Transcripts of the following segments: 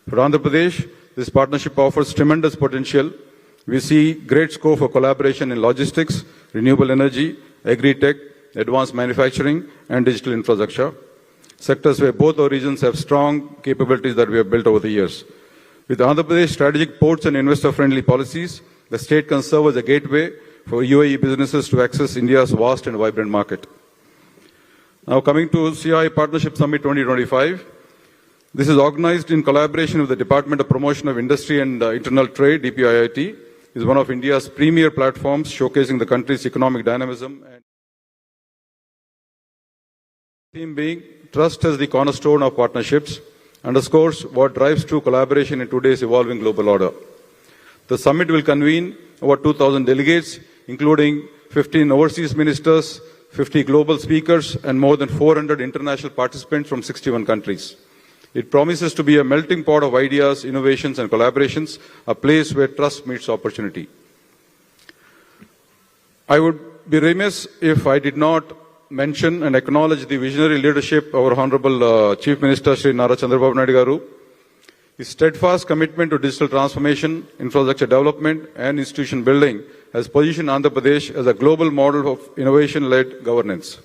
For Andhra Pradesh, this partnership offers tremendous potential. We see great scope for collaboration in logistics, renewable energy, agri-tech, advanced manufacturing, and digital infrastructure, sectors where both our regions have strong capabilities that we have built over the years. With Andhra Pradesh strategic ports and investor-friendly policies, the state can serve as a gateway for UAE businesses to access India's vast and vibrant market. Now coming to CI Partnership Summit 2025, this is organized in collaboration with the Department of Promotion of Industry and Internal Trade, DPIIT, is one of India's premier platforms showcasing the country's economic dynamism. And theme being, trust as the cornerstone of partnerships, underscores what drives true collaboration in today's evolving global order. The summit will convene over 2,000 delegates, including 15 overseas ministers, 50 global speakers, and more than 400 international participants from 61 countries. It promises to be a melting pot of ideas, innovations, and collaborations, a place where trust meets opportunity. I would be remiss if I did not mention and acknowledge the visionary leadership of our Honorable Chief Minister, Shri Nara Chandrababu Naidu Garu. His steadfast commitment to digital transformation, infrastructure development, and institution building has positioned Andhra Pradesh as a global model of innovation-led governance.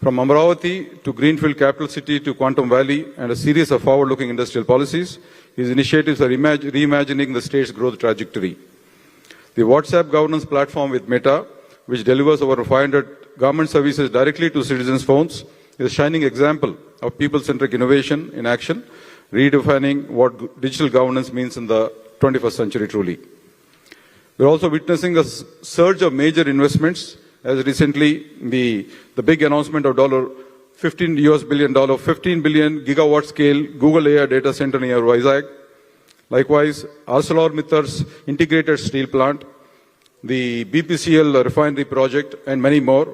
From Amravati to Greenfield Capital City to Quantum Valley and a series of forward-looking industrial policies, his initiatives are reimagining the state's growth trajectory. The WhatsApp governance platform with Meta, which delivers over 500 government services directly to citizens' phones, is a shining example of people-centric innovation in action, redefining what digital governance means in the 21st century truly. We're also witnessing a surge of major investments, as recently the big announcement of $15 billion, 15 billion gigawatt scale Google AI data center near Vizag. Likewise, ArcelorMittal's integrated steel plant, the BPCL refinery project, and many more.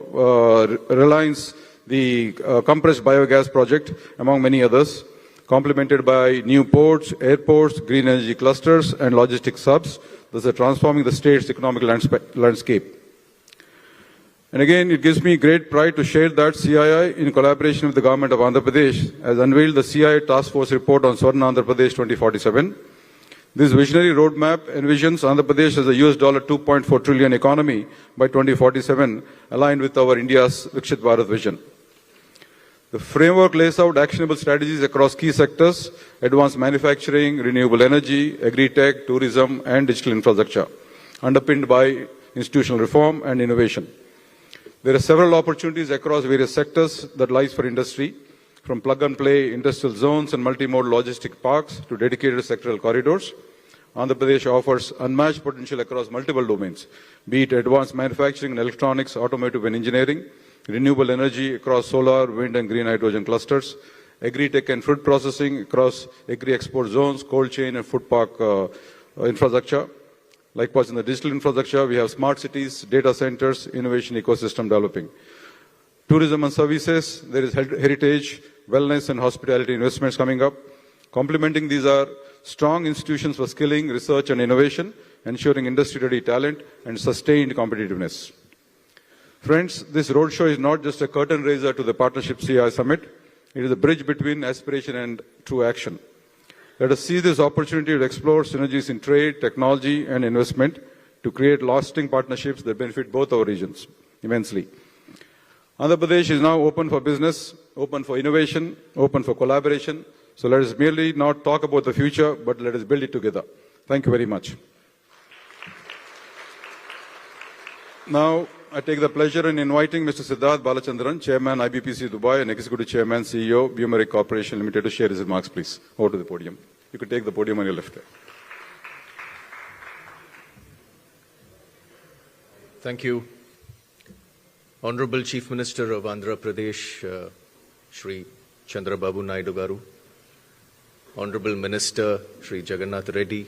Reliance, the compressed biogas project, among many others, complemented by new ports, airports, green energy clusters, and logistics hubs, thus are transforming the state's economic landscape. And again, it gives me great pride to share that CII, in collaboration with the government of Andhra Pradesh, has unveiled the CII Task Force Report on Swarna Andhra Pradesh 2047. This visionary roadmap envisions Andhra Pradesh as a $2.4 trillion economy by 2047, aligned with our India's Viksit Bharat vision. The framework lays out actionable strategies across key sectors: advanced manufacturing, renewable energy, agri-tech, tourism, and digital infrastructure, underpinned by institutional reform and innovation. There are several opportunities across various sectors that lies for industry, from plug-and-play industrial zones and multimodal logistic parks to dedicated sectoral corridors. Andhra Pradesh offers unmatched potential across multiple domains, be it advanced manufacturing and electronics, automotive and engineering, renewable energy across solar, wind and green hydrogen clusters, agri-tech and food processing across agri-export zones, cold chain and food park infrastructure. Likewise, in the digital infrastructure, we have smart cities, data centers, innovation ecosystem developing. Tourism and services, there is heritage, wellness and hospitality investments coming up. Complementing these are strong institutions for skilling, research and innovation, ensuring industry-ready talent and sustained competitiveness. Friends, this roadshow is not just a curtain raiser to the Partnership CI Summit. It is a bridge between aspiration and true action. Let us seize this opportunity to explore synergies in trade, technology, and investment to create lasting partnerships that benefit both our regions immensely. Andhra Pradesh is now open for business, open for innovation, open for collaboration. So let us merely not talk about the future, but let us build it together. Thank you very much. Now, I take the pleasure in inviting Mr. Siddharth Balachandran, Chairman IBPC Dubai and Executive Chairman CEO Bumeric Corporation Limited, to share his remarks, please. Over to the podium. You can take the podium on your left there. Thank you. Honorable Chief Minister of Andhra Pradesh, Shri Chandrababu Naidu Garu, Honorable Minister Shri Jagannath Reddy,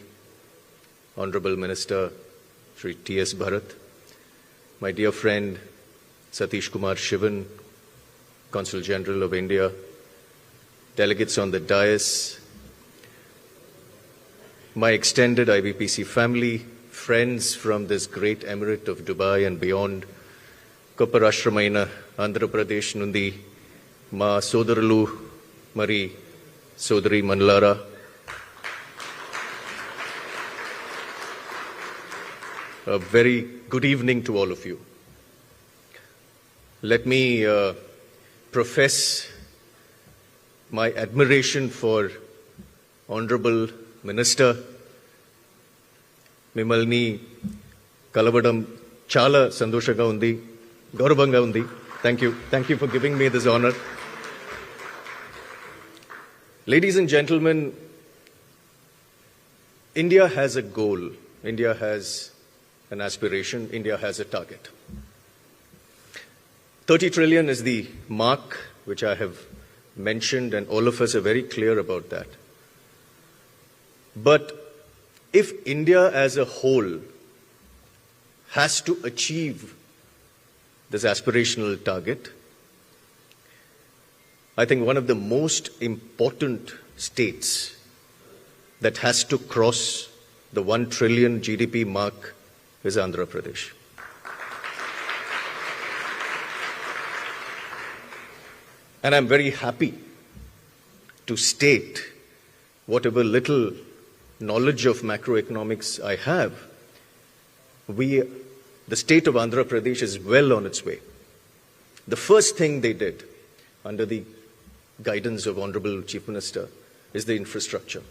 Honorable Minister Shri T.S. Bharat, my dear friend Satish Kumar Shivan, Consul General of India, delegates on the dais, my extended IBPC family, friends from this great emirate of Dubai and beyond, Goppa Rashtramaina Andhra Pradesh Nundi, Ma Sodarulu Mari Sodari Manlara, A very good evening to all of you. Let me profess my admiration for Honorable Minister Mimalni Kalabadam Chala Sandoshaga undi, Gaurabanga undi. Thank you. Thank you for giving me this honor. Ladies and gentlemen, India has a goal. India has an aspiration. India has a target. 30 trillion is the mark which I have mentioned, and all of us are very clear about that. But if India as a whole has to achieve this aspirational target, I think one of the most important states that has to cross the 1 trillion GDP mark is Andhra Pradesh. And I'm very happy to state whatever little knowledge of macroeconomics I have, the state of Andhra Pradesh is well on its way. The first thing they did under the guidance of Honorable Chief Minister is the infrastructure.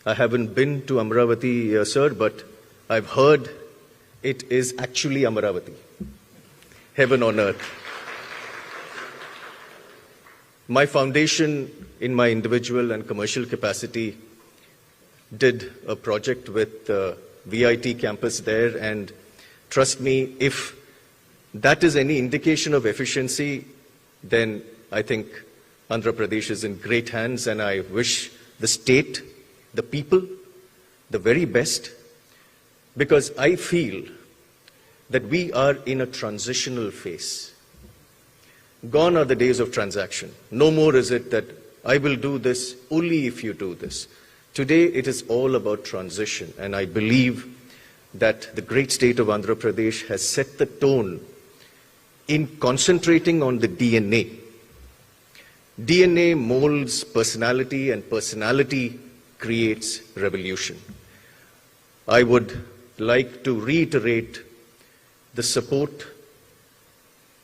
I haven't been to Amravati, sir, but I've heard it is actually Amravati. Heaven on earth. My foundation, in my individual and commercial capacity, did a project with VIT campus there, and trust me, if that is any indication of efficiency, then I think Andhra Pradesh is in great hands, and I wish the state, the people, the very best, because I feel that we are in a transitional phase. Gone are the days of transaction. No more is it that I will do this only if you do this. Today it is all about transition, and I believe that the great state of Andhra Pradesh has set the tone in concentrating on the DNA. DNA molds personality, and personality creates revolution. I would like to reiterate the support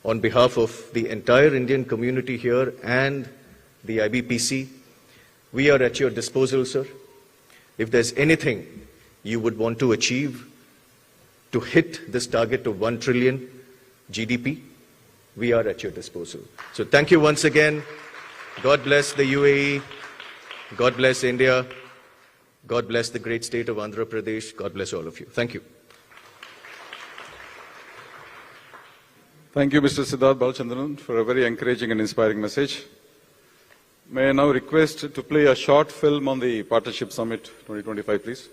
on behalf of the entire Indian community here and the IBPC. We are at your disposal, sir. If there's anything you would want to achieve to hit this target of 1 trillion GDP, we are at your disposal. So thank you once again. God bless the UAE. God bless India. God bless the great state of Andhra Pradesh. God bless all of you. Thank you. Thank you, Mr. Siddharth Balachandran, for a very encouraging and inspiring message. May I now request to play a short film on the Partnership Summit 2025, please.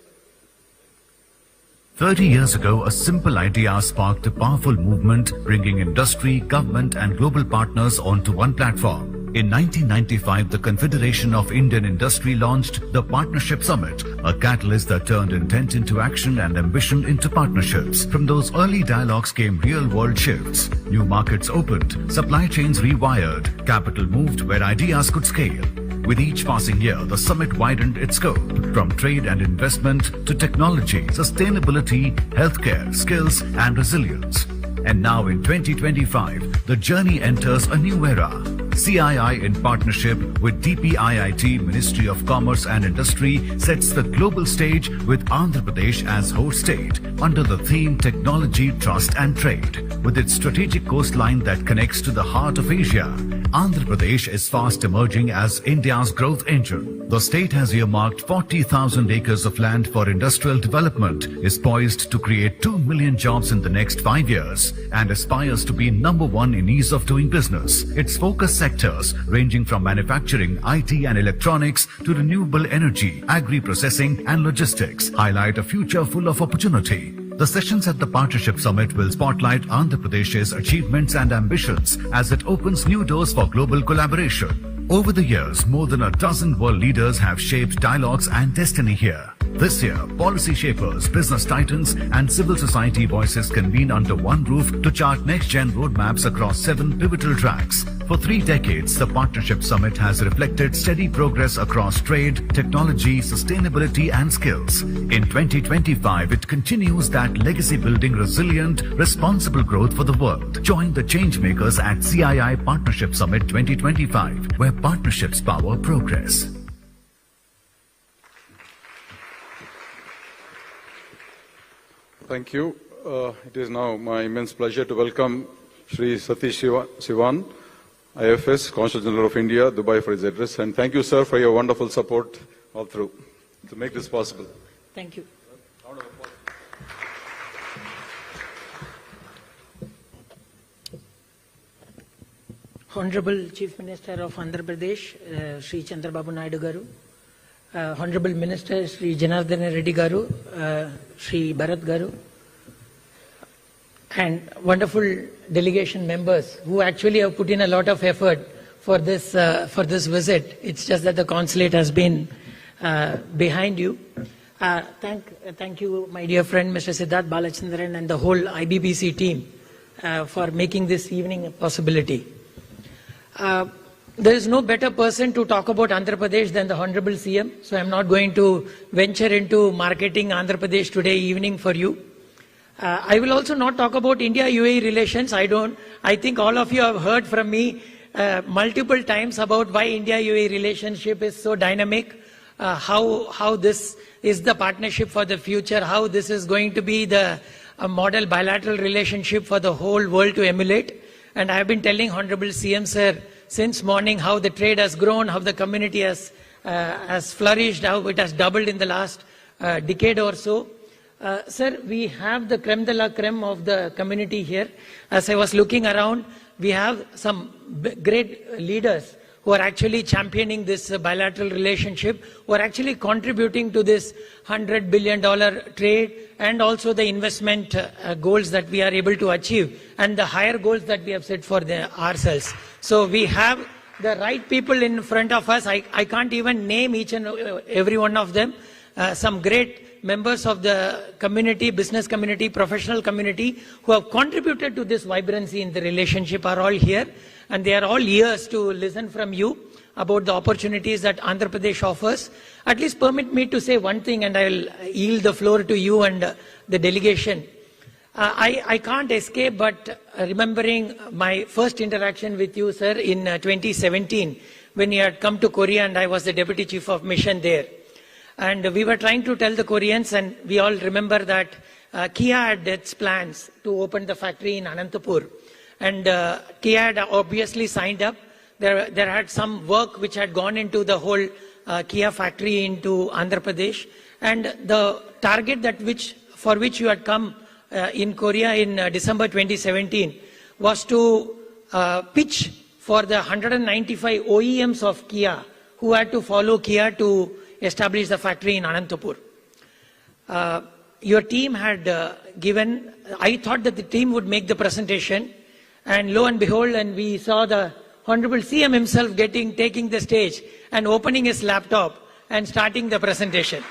30 years ago, a simple idea sparked a powerful movement, bringing industry, government and global partners onto one platform. In 1995, the Confederation of Indian Industry launched the Partnership Summit, a catalyst that turned intent into action and ambition into partnerships. From those early dialogues came real-world shifts. New markets opened, supply chains rewired, capital moved where ideas could scale. With each passing year, the summit widened its scope, from trade and investment to technology, sustainability, healthcare, skills and resilience. And now in 2025, the journey enters a new era. CII, in partnership with DPIIT, Ministry of Commerce and Industry, sets the global stage with Andhra Pradesh as host state under the theme Technology, Trust and Trade. With its strategic coastline that connects to the heart of Asia, Andhra Pradesh is fast emerging as India's growth engine. The state has earmarked 40,000 acres of land for industrial development, is poised to create 2 million jobs in the next 5 years, and aspires to be #1 in ease of doing business. Its focus sectors, ranging from manufacturing, IT and electronics to renewable energy, agri-processing and logistics, highlight a future full of opportunity. The sessions at the Partnership Summit will spotlight Andhra Pradesh's achievements and ambitions as it opens new doors for global collaboration. Over the years, more than a dozen world leaders have shaped dialogues and destiny here. This year, policy shapers, business titans and civil society voices convene under one roof to chart next-gen roadmaps across 7 pivotal tracks. For 3 decades, the Partnership Summit has reflected steady progress across trade, technology, sustainability and skills. In 2025, it continues that legacy-building, resilient, responsible growth for the world. Join the changemakers at CII Partnership Summit 2025, where partnerships power progress. Thank you. It is now my immense pleasure to welcome Shri Satish Sivan, IFS, Consul General of India, Dubai, for his address. And thank you, sir, for your wonderful support all through to make this possible. Thank you. Honorable Chief Minister of Andhra Pradesh, Sri Chandrababu Naidu Garu, Honorable Minister Sri Janardana Reddy Garu, Sri Bharat Garu, and wonderful delegation members who actually have put in a lot of effort for this visit. It's just that the consulate has been behind you. Thank you, my dear friend Mr. Siddharth Balachandran and the whole IBBC team for making this evening a possibility. There is no better person to talk about Andhra Pradesh than the Honorable CM, so I'm not going to venture into marketing Andhra Pradesh today evening for you. I will also not talk about India-UAE relations. I think all of you have heard from me multiple times about why India-UAE relationship is so dynamic, how this is the partnership for the future, how this is going to be the model bilateral relationship for the whole world to emulate. And I have been telling Honorable CM Sir since morning how the trade has grown, how the community has flourished, how it has doubled in the last decade or so. Sir, we have the creme de la creme of the community here. As I was looking around, we have some great leaders who are actually championing this bilateral relationship, who are actually contributing to this $100 billion trade and also the investment goals that we are able to achieve and the higher goals that we have set for ourselves. So we have the right people in front of us. I can't even name each and every one of them. Some great members of the community, business community, professional community who have contributed to this vibrancy in the relationship are all here. And they are all ears to listen from you about the opportunities that Andhra Pradesh offers. At least permit me to say one thing, and I will yield the floor to you and the delegation. I can't escape but remembering my first interaction with you, sir, in 2017, when you had come to Korea and I was the Deputy Chief of Mission there. And we were trying to tell the Koreans, and we all remember that Kia had its plans to open the factory in Anantapur. And Kia had obviously signed up. There had some work which had gone into the whole Kia factory into Andhra Pradesh. And the target for which you had come in Korea in December 2017 was to pitch for the 195 OEMs of Kia who had to follow Kia to establish the factory in Anantapur. Your team had given, I thought that the team would make the presentation, and lo and behold, and we saw the Honorable CM himself taking the stage and opening his laptop and starting the presentation.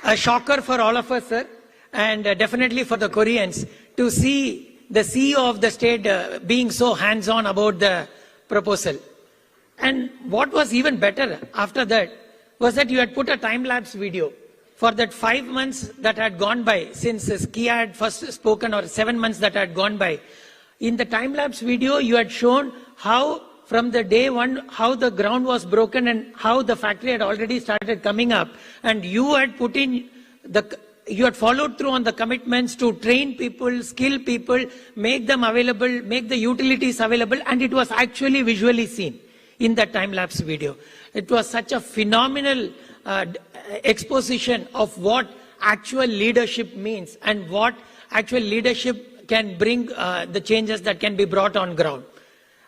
A shocker for all of us, sir, and definitely for the Koreans to see the CEO of the state being so hands-on about the proposal. And what was even better after that was that you had put a time-lapse video for that 5 months that had gone by since Kia had first spoken, or 7 months that had gone by. In the time-lapse video, you had shown how from the day one, how the ground was broken and how the factory had already started coming up. And you had you had followed through on the commitments to train people, skill people, make them available, make the utilities available, and it was actually visually seen in that time-lapse video. It was such a phenomenal exposition of what actual leadership means and what actual leadership can bring, the changes that can be brought on ground.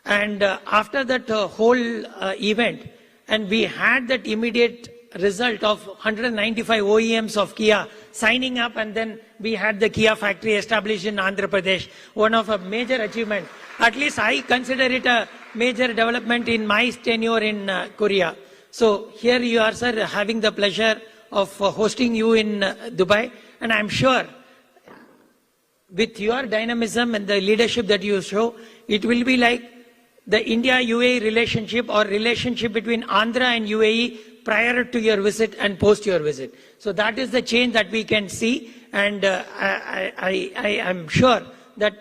And after that whole event, and we had that immediate result of 195 OEMs of Kia signing up, and then we had the Kia factory established in Andhra Pradesh, one of a major achievement. At least I consider it a major development in my tenure in Korea. So here you are, sir, having the pleasure of hosting you in Dubai. And I'm sure with your dynamism and the leadership that you show, it will be like the India-UAE relationship or relationship between Andhra and UAE prior to your visit and post your visit. So that is the change that we can see. And I am sure that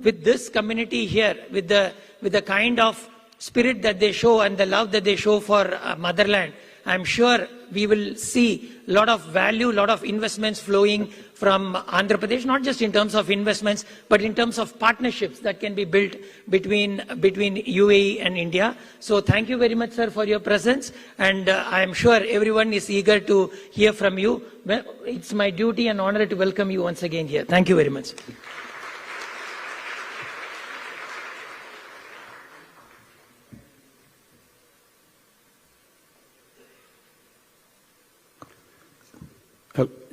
with this community here, with the kind of spirit that they show and the love that they show for motherland, I'm sure we will see a lot of value, a lot of investments flowing from Andhra Pradesh, not just in terms of investments, but in terms of partnerships that can be built between UAE and India. So thank you very much, sir, for your presence. And I'm sure everyone is eager to hear from you. Well, it's my duty and honor to welcome you once again here. Thank you very much.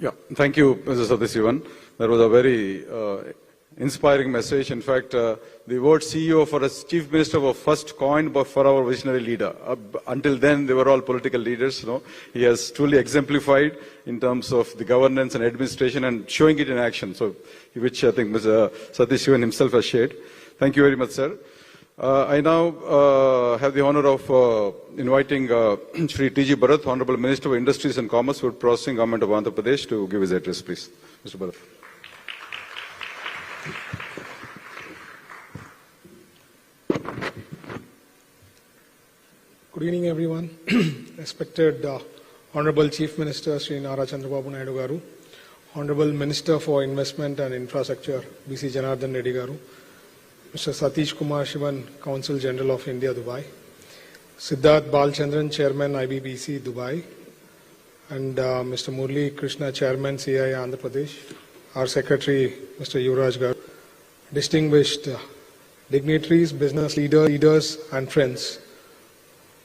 Yeah, thank you, Mr. Satish Sivan. That was a very inspiring message. In fact, the word CEO for a chief minister was first coined for our visionary leader. Until then, they were all political leaders. He has truly exemplified in terms of the governance and administration and showing it in action, so which I think Mr. Satish Sivan himself has shared. Thank you very much, sir. I now have the honor of inviting Shri T.G. Bharat, Honorable Minister of Industries and Commerce, Food Processing, Government of Andhra Pradesh, to give his address, please. Mr. Bharat. Good evening, everyone. Respected Honorable Chief Minister Sri Nara Chandrababu Naidu Garu, Honorable Minister for Investment and Infrastructure B.C. Janardhan Reddy Garu, Mr. Satish Kumar Shivan, Consul General of India, Dubai, Siddharth Balchandran, Chairman IBBC, Dubai, and Mr. Murli Krishna, Chairman CI Andhra Pradesh, our Secretary, Mr. Yuvraj Garu, distinguished dignitaries, business leaders, and friends.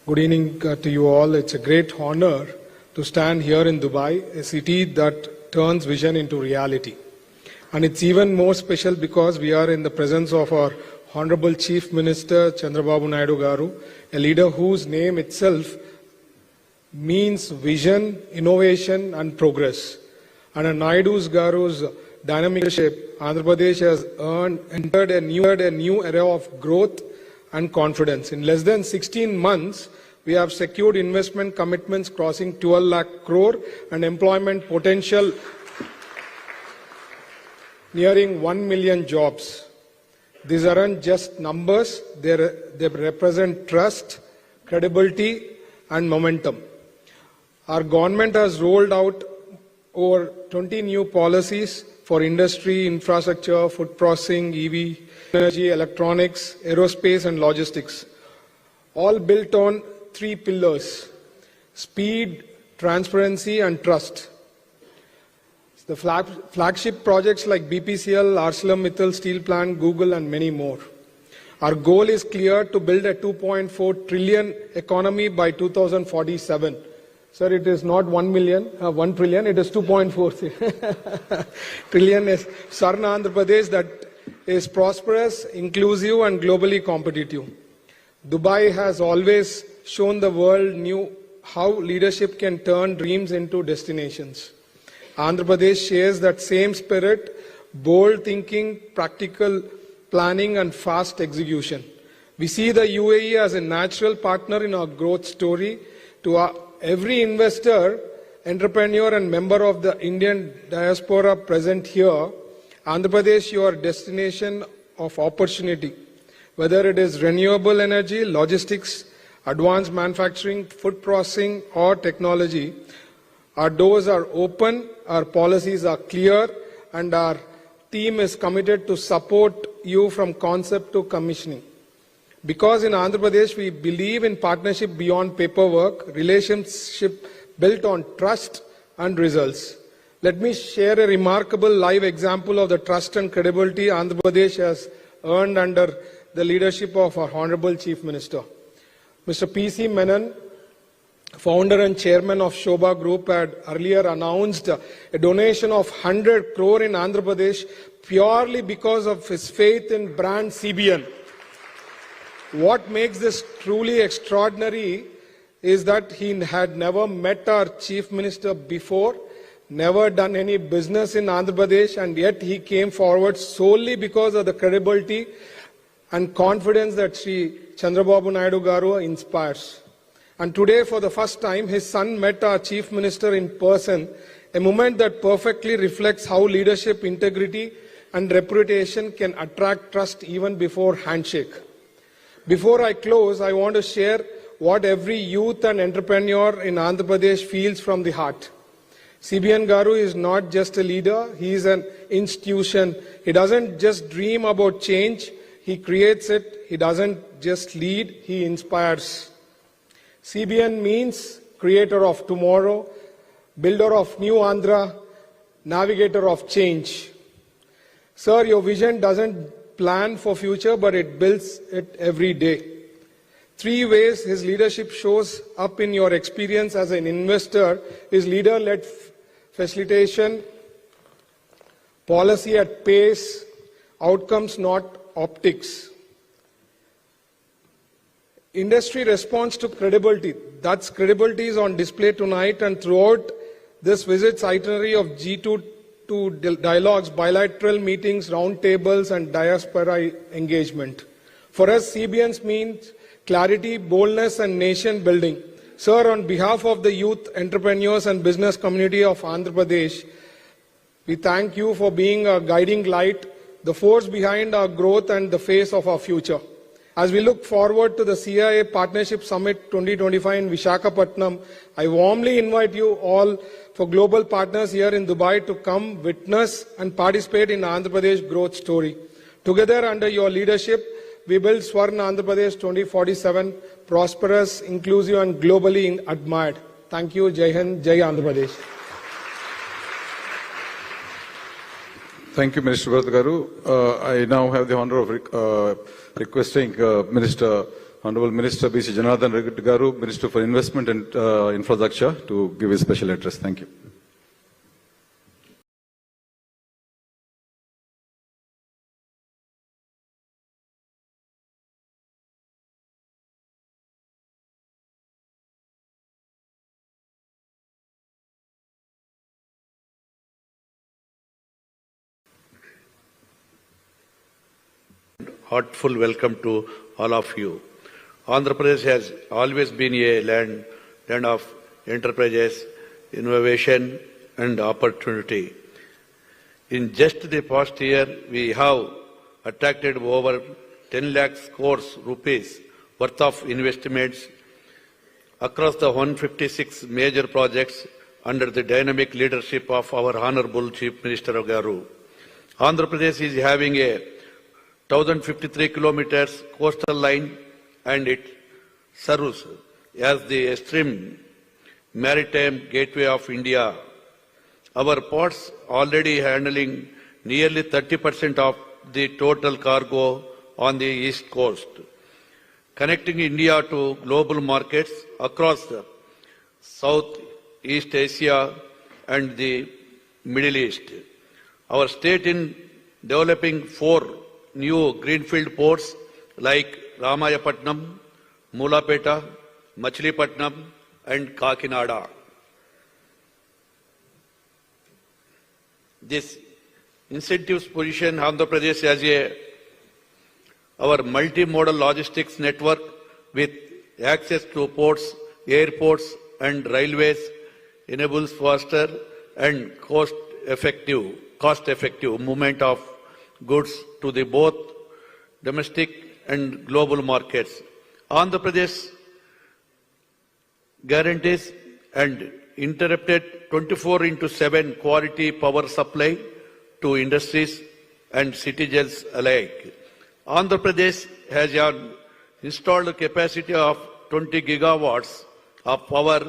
Good evening to you all. It's a great honor to stand here in Dubai, a city that turns vision into reality. And it's even more special because we are in the presence of our Honorable Chief Minister Chandrababu Naidu Garu, a leader whose name itself means vision, innovation and progress. And Naidu's Garu's dynamic leadership, Andhra Pradesh has entered a new era of growth and confidence. In less than 16 months, we have secured investment commitments crossing 12 lakh crore and employment potential nearing 1 million jobs. These aren't just numbers, they represent trust, credibility and momentum. Our government has rolled out over 20 new policies for industry, infrastructure, food processing, EV, energy, electronics, aerospace and logistics, all built on 3 pillars: speed, transparency and trust. The flagship projects like BPCL, ArcelorMittal Steel Plant, Google and many more. Our goal is clear: to build a 2.4 trillion economy by 2047. Sir, it is not 1 trillion, it is 2.4 trillion is Sarna Andhra Pradesh that is prosperous, inclusive and globally competitive. Dubai has always shown the world how leadership can turn dreams into destinations. Andhra Pradesh shares that same spirit: bold thinking, practical planning and fast execution. We see the UAE as a natural partner in our growth story. To every investor, entrepreneur and member of the Indian diaspora present here, Andhra Pradesh, your destination of opportunity. Whether it is renewable energy, logistics, advanced manufacturing, food processing or technology, our doors are open, our policies are clear, and our team is committed to support you from concept to commissioning. Because in Andhra Pradesh, we believe in partnership beyond paperwork, relationship built on trust and results. Let me share a remarkable live example of the trust and credibility Andhra Pradesh has earned under the leadership of our Honorable Chief Minister. Mr. P.C. Menon, founder and chairman of Shobha Group, had earlier announced a donation of 100 crore in Andhra Pradesh purely because of his faith in brand CBN. What makes this truly extraordinary is that he had never met our Chief Minister before, never done any business in Andhra Pradesh, and yet he came forward solely because of the credibility and confidence that Sri Chandrababu Naidu Garu inspires. And today, for the first time, his son met our Chief Minister in person, a moment that perfectly reflects how leadership, integrity, and reputation can attract trust even before handshake. Before I close, I want to share what every youth and entrepreneur in Andhra Pradesh feels from the heart. CBN Garu is not just a leader, he is an institution. He doesn't just dream about change, he creates it. He doesn't just lead, he inspires. CBN means creator of tomorrow, builder of new Andhra, navigator of change. Sir, your vision doesn't plan for future, but it builds it every day. 3 ways his leadership shows up in your experience as an investor is leader-led facilitation, policy at pace, outcomes not optics. Industry response to credibility. That's credibility is on display tonight and throughout this visit's itinerary of G2 dialogues, bilateral meetings, roundtables and diaspora engagement. For us, CBNs means clarity, boldness and nation building. Sir, on behalf of the youth, entrepreneurs and business community of Andhra Pradesh, we thank you for being a guiding light, the force behind our growth and the face of our future. As we look forward to the CIA Partnership Summit 2025 in Visakhapatnam, I warmly invite you all for global partners here in Dubai to come witness and participate in Andhra Pradesh growth story. Together under your leadership, we build Swarna Andhra Pradesh 2047, prosperous, inclusive and globally admired. Thank you. Jai Hind, Jai Andhra Pradesh. Thank you, Minister Bharat Garu. I now have the honor of requesting Honorable Minister B.C. Janardhan Reddy Garu, Minister for Investment and Infrastructure, to give his special address. Thank you. Heartful welcome to all of you. Andhra Pradesh has always been a land of enterprises, innovation and opportunity. In just the past year, we have attracted over 10 lakh crores rupees worth of investments across the 156 major projects under the dynamic leadership of our Honorable Chief Minister Garu. Andhra Pradesh is having a 1,053 kilometers coastal line and it serves as the extreme maritime gateway of India. Our ports already handling nearly 30% of the total cargo on the east coast, connecting India to global markets across the Southeast Asia and the Middle East. Our state in developing 4 new greenfield ports like Ramayapatnam, Mulapeta, Machilipatnam and Kakinada. This incentives position Andhra Pradesh as our multimodal logistics network with access to ports, airports and railways enables faster and cost-effective movement of goods to the both domestic and global markets. Andhra Pradesh guarantees and interrupted 24/7 quality power supply to industries and citizens alike. Andhra Pradesh has an installed capacity of 20 gigawatts of power,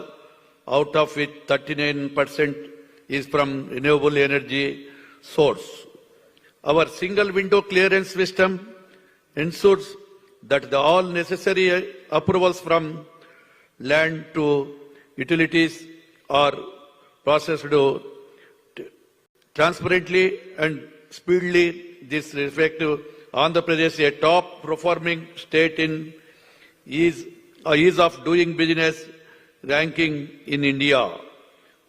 out of which 39% is from renewable energy source. Our single window clearance system ensures that all necessary approvals from land to utilities are processed transparently and speedily. This reflects Andhra Pradesh, a top performing state in ease of doing business ranking in India.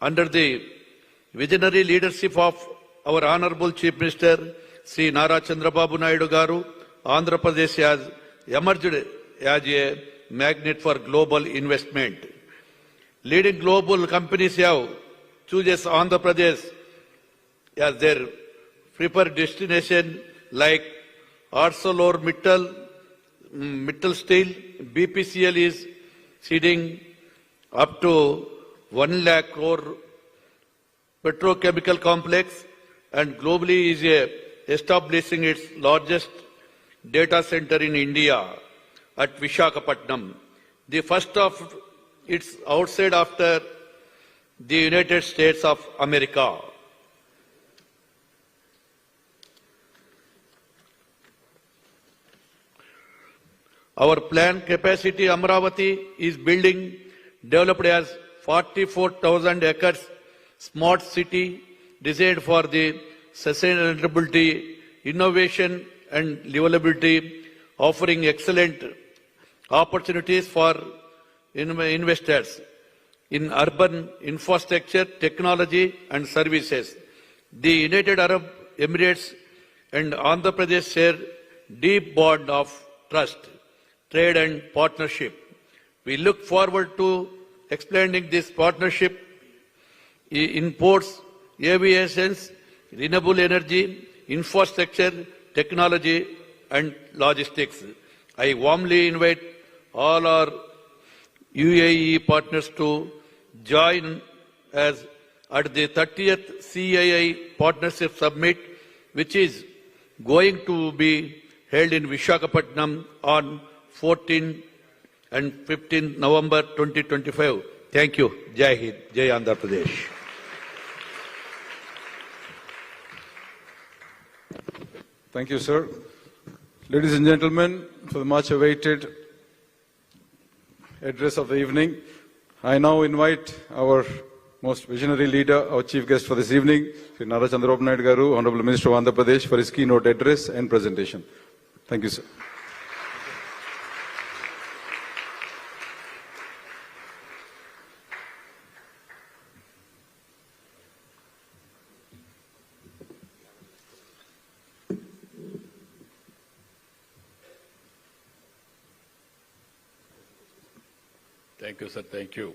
Under the visionary leadership of our Honorable Chief Minister, Sri Nara Chandrababu Naidu Garu, Andhra Pradesh has emerged as a magnet for global investment. Leading global companies have chosen Andhra Pradesh as their preferred destination, like ArcelorMittal, Mittal Steel. BPCL is seeding up to 1 lakh crore petrochemical complex, and globally is establishing its largest data center in India at Visakhapatnam, the first of its outside after the United States of America. Our planned capacity Amravati is building, developed as 44,000 acres smart city designed for the sustainability, innovation and livability, offering excellent opportunities for investors in urban infrastructure, technology and services. The United Arab Emirates and Andhra Pradesh share deep bond of trust, trade and partnership. We look forward to expanding this partnership in ports, aviation, renewable energy, infrastructure, technology and logistics. I warmly invite all our UAE partners to join us at the 30th CII Partnership Summit, which is going to be held in Visakhapatnam on 14 and 15 November 2025. Thank you. Jai Hind. Jai Andhra Pradesh. Thank you, sir. Ladies and gentlemen, for the much awaited address of the evening, I now invite our most visionary leader, our chief guest for this evening, Sri Nara Chandrababu Naidu Garu, Honorable Minister of Andhra Pradesh, for his keynote address and presentation. Thank you, sir. Thank you, sir. Thank you.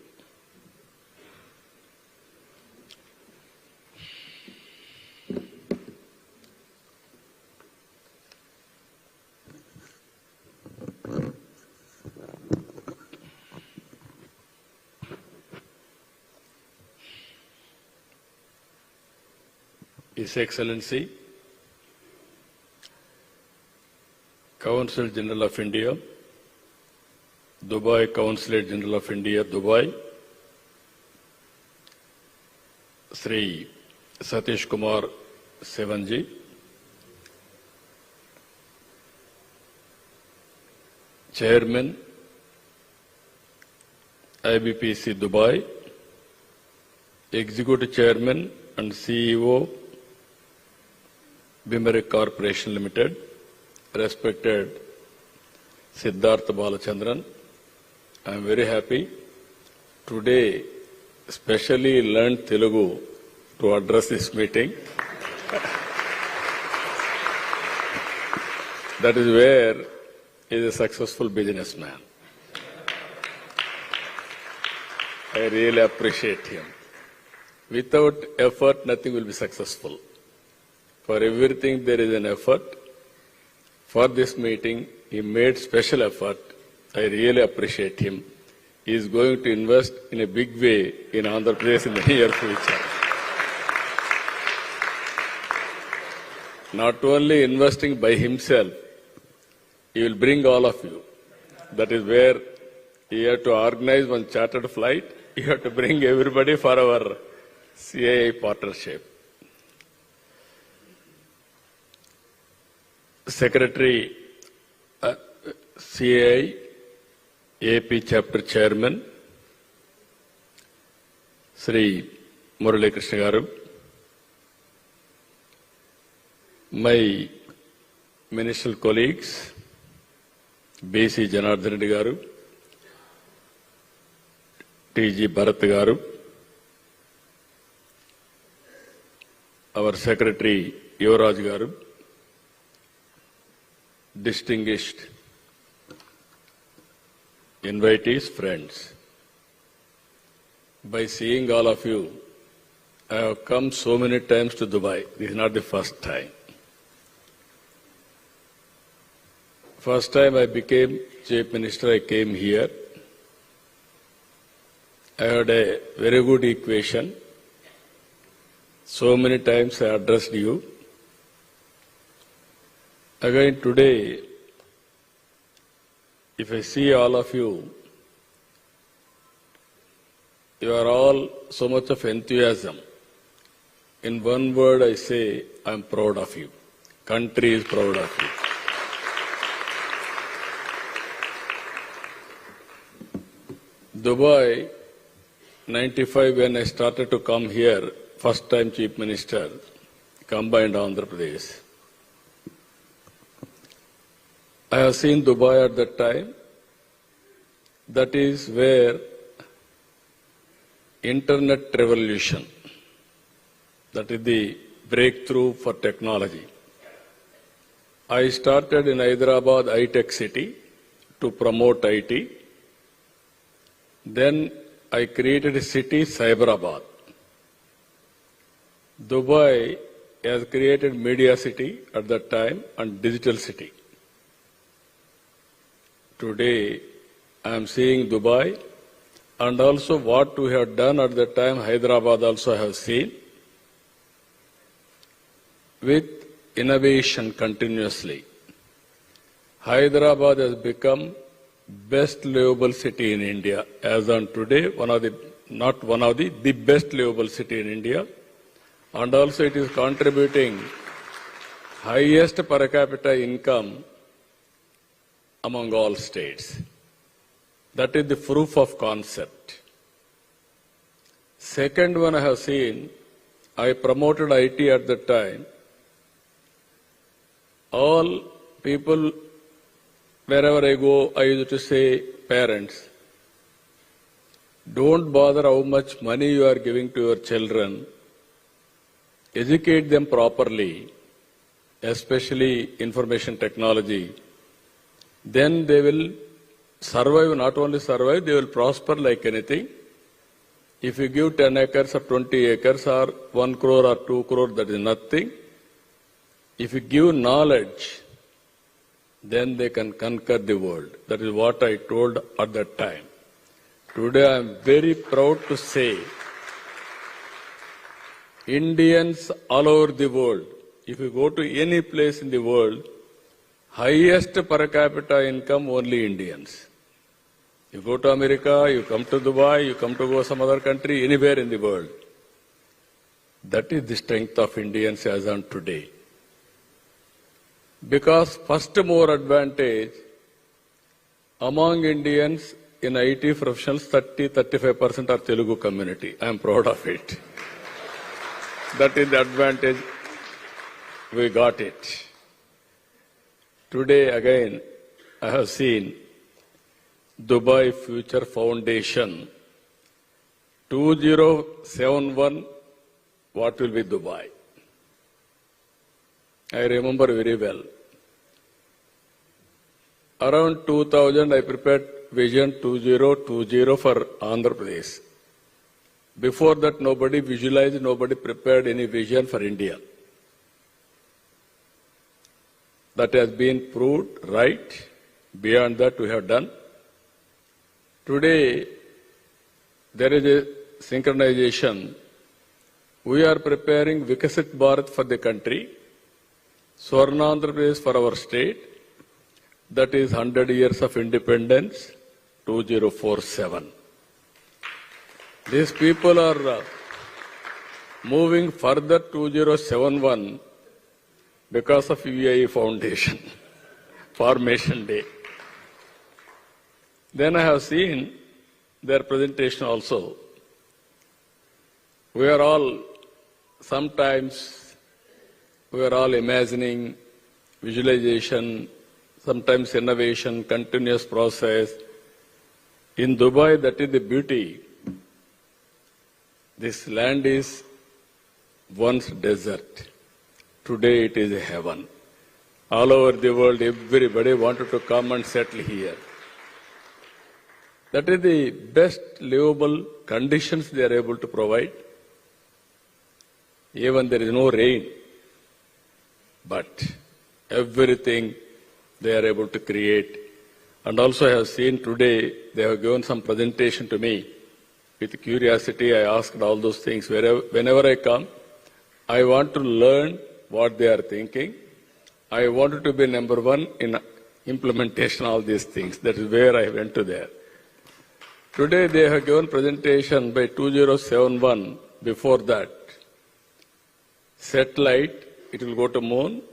His Excellency, Consul General of India, Dubai Consulate General of India, Dubai, Sri Satish Kumar Sevanji, Chairman, IBPC Dubai, Executive Chairman and CEO, Bimeric Corporation Limited, respected Siddharth Balachandran. I am very happy today, especially learned Telugu to address this meeting. That is where he is a successful businessman. I really appreciate him. Without effort, nothing will be successful. For everything, there is an effort. For this meeting, he made special effort. I really appreciate him. He is going to invest in a big way in Andhra Pradesh in the near future. Not only investing by himself, he will bring all of you. That is where you have to organize one chartered flight. You have to bring everybody for our CII partnership. Secretary, CII, AP Chapter Chairman, Sri Murali Krishna Garu, my ministerial colleagues, BC Janardhan Reddy Garu, TG Bharat Garu, our Secretary Yuvraj Garu, distinguished invitees, friends. By seeing all of you, I have come so many times to Dubai. This is not the first time. First time I became Chief Minister, I came here. I had a very good equation. So many times I addressed you. Again today, if I see all of you, you are all so much of enthusiasm. In one word I say, I am proud of you. Country is proud of you. Dubai, 95 when I started to come here, first time Chief Minister, combined Andhra Pradesh. I have seen Dubai at that time. That is where internet revolution, that is the breakthrough for technology. I started in Hyderabad, high-tech city, to promote IT. Then I created a city, Cyberabad. Dubai has created media city at that time and digital city. Today, I am seeing Dubai and also what we have done at that time, Hyderabad also I have seen, with innovation continuously. Hyderabad has become best livable city in India. As on today, the best livable city in India. And also it is contributing highest per capita income among all states. That is the proof of concept. Second one I have seen, I promoted IT at that time. All people, wherever I go, I used to say, parents, don't bother how much money you are giving to your children. Educate them properly, especially information technology. Then they will survive, not only survive, they will prosper like anything. If you give 10 acres or 20 acres or 1 crore or 2 crore, that is nothing. If you give knowledge, then they can conquer the world. That is what I told at that time. Today I am very proud to say, Indians all over the world, if you go to any place in the world, highest per capita income only Indians. You go to America, you come to Dubai, you come to go some other country, anywhere in the world. That is the strength of Indians as on today. Because first more advantage, among Indians in IT professionals, 30-35% are Telugu community. I am proud of it. That is the advantage. We got it. Today again, I have seen Dubai Future Foundation 2071, what will be Dubai? I remember very well. Around 2000, I prepared Vision 2020 for Andhra Pradesh. Before that, nobody visualized, nobody prepared any vision for India. That has been proved right. Beyond that, we have done. Today, there is a synchronization. We are preparing Vikasit Bharat for the country, Swarnandhra Pradesh for our state, that is 100 years of independence, 2047. These people are moving further 2071 because of UAE Foundation, Formation Day. Then I have seen their presentation also. We are all, sometimes, we are all imagining visualization, sometimes innovation, continuous process. In Dubai, that is the beauty. This land is once desert. Today it is a heaven. All over the world, everybody wanted to come and settle here. That is the best livable conditions they are able to provide. Even there is no rain, but everything they are able to create. And also I have seen today, they have given some presentation to me. With curiosity, I asked all those things. Whenever I come, I want to learn what they are thinking. I wanted to be number one in implementation of all these things. That is where I went to there. Today they have given presentation by 2071. Before that, satellite, it will go to moon.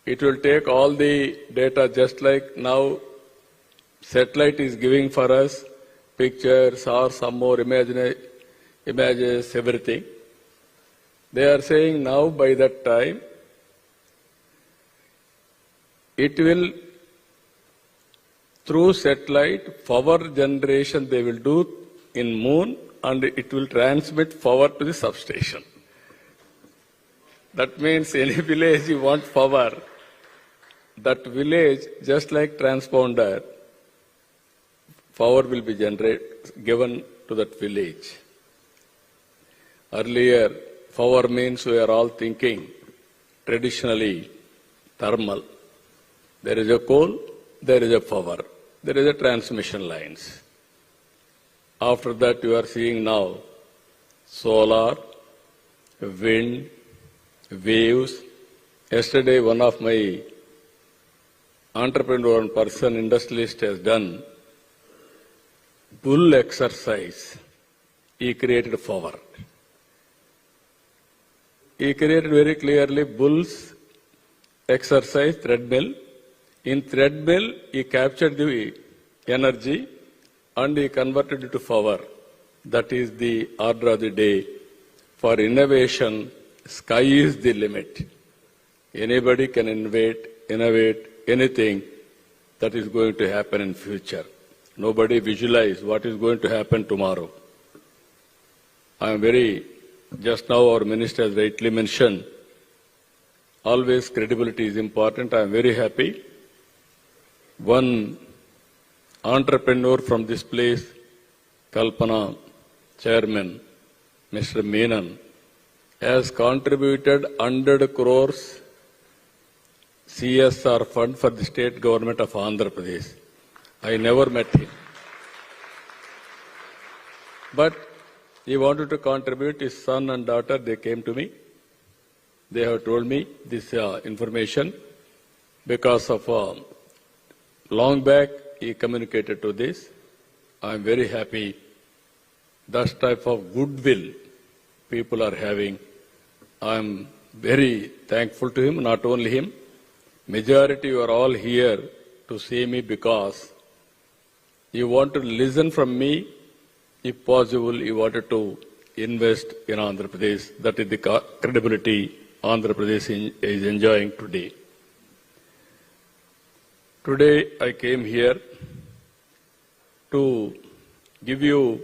It will take all the data just like now satellite is giving for us pictures or some more images, everything. They are saying now by that time, it will, through satellite, power generation they will do in moon and it will transmit power to the substation. That means any village you want power, that village, just like transponder, power will be given to that village. Earlier, power means we are all thinking traditionally thermal. There is a coal, there is a power, there is a transmission lines. After that, you are seeing now solar, wind, waves. Yesterday, one of my entrepreneur and person, industrialist, has done bull exercise. He created power. He created very clearly bulls exercise, treadmill. In treadmill, he captured the energy and he converted it to power. That is the order of the day. For innovation, sky is the limit. Anybody can innovate anything that is going to happen in future. Nobody visualize what is going to happen tomorrow. Just now our minister has rightly mentioned, always credibility is important. I am very happy. One entrepreneur from this place, Kalpana, chairman, Mr. Menon, has contributed 100 crores CSR fund for the state government of Andhra Pradesh. I never met him. But he wanted to contribute. His son and daughter, they came to me. They have told me this information because of long back he communicated to this. I am very happy. That type of goodwill people are having. I am very thankful to him, not only him. Majority you are all here to see me because you want to listen from me. If possible, you wanted to invest in Andhra Pradesh. That is the credibility Andhra Pradesh is enjoying today. Today I came here to give you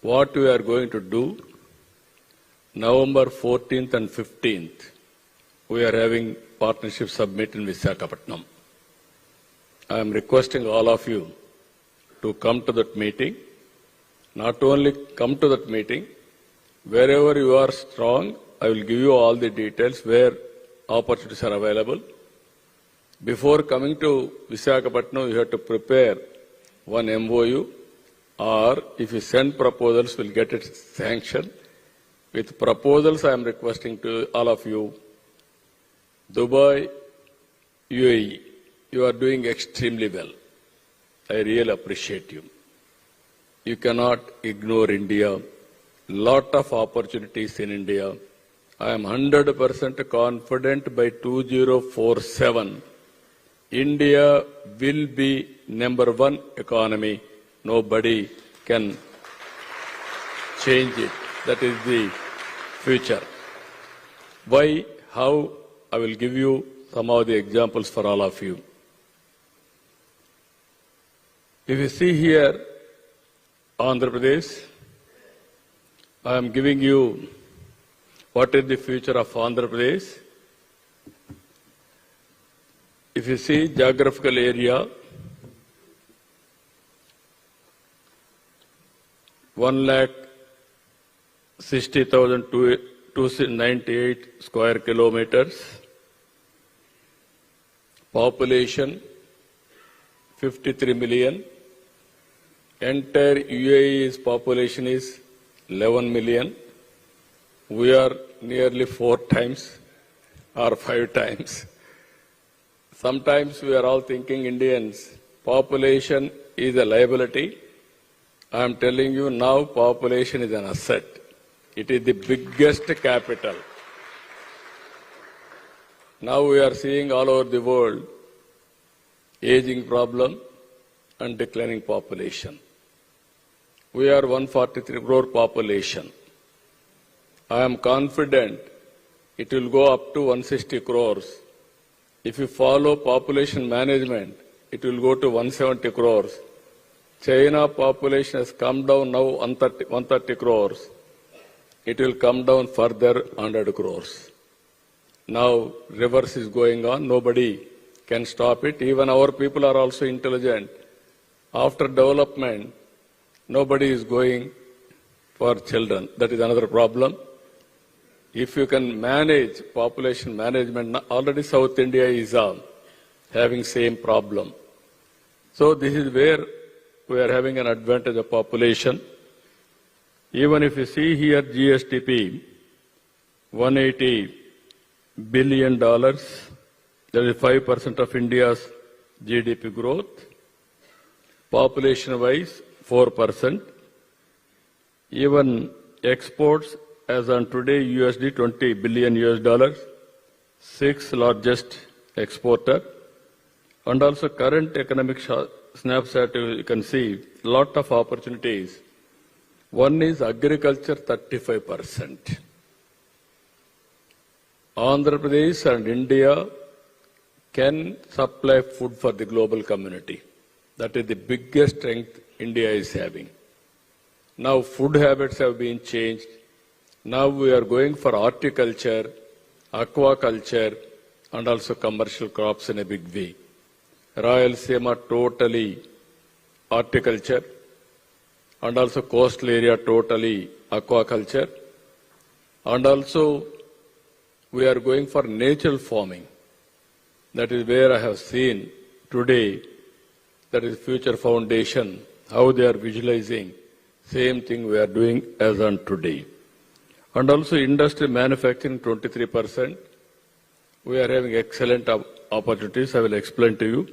what we are going to do. November 14th and 15th, we are having partnership summit in Visakhapatnam. I am requesting all of you to come to that meeting. Not only come to that meeting, wherever you are strong, I will give you all the details where opportunities are available. Before coming to Visakhapatnam, you have to prepare one MOU, or if you send proposals, we'll get it sanctioned. With proposals, I am requesting to all of you, Dubai, UAE, you are doing extremely well. I really appreciate you. You cannot ignore India. Lot of opportunities in India. I am 100% confident by 2047, India will be #1 economy. Nobody can change it. That is the future. Why? How? I will give you some of the examples for all of you. If you see here, Andhra Pradesh, I am giving you what is the future of Andhra Pradesh. If you see geographical area, 1,60,298 square kilometers. Population 53 million. Entire UAE's population is 11 million. We are nearly 4 times or 5 times. Sometimes we are all thinking Indians, population is a liability. I am telling you now, population is an asset. It is the biggest capital. Now we are seeing all over the world aging problem and declining population. We are 143 crore population. I am confident it will go up to 160 crores. If you follow population management, it will go to 170 crores. China population has come down now 130 crores. It will come down further 100 crores. Now reverse is going on. Nobody can stop it. Even our people are also intelligent. After development, nobody is going for children. That is another problem. If you can manage population management, already South India is having same problem. So this is where we are having an advantage of population. Even if you see here GSDP, $180 billion, that is 5% of India's GDP growth. Population-wise, 4%. Even exports, as on today, USD $20 billion, sixth largest exporter. And also current economic snapshot, you can see a lot of opportunities. One is agriculture, 35%. Andhra Pradesh and India can supply food for the global community. That is the biggest strength India is having. Now food habits have been changed. Now we are going for horticulture, aquaculture, and also commercial crops in a big way. Rayalaseema totally horticulture, and also coastal area totally aquaculture. And also we are going for natural farming. That is where I have seen today, that is Future Foundation, how they are visualizing. Same thing we are doing as on today. And also industry manufacturing 23%. We are having excellent opportunities. I will explain to you.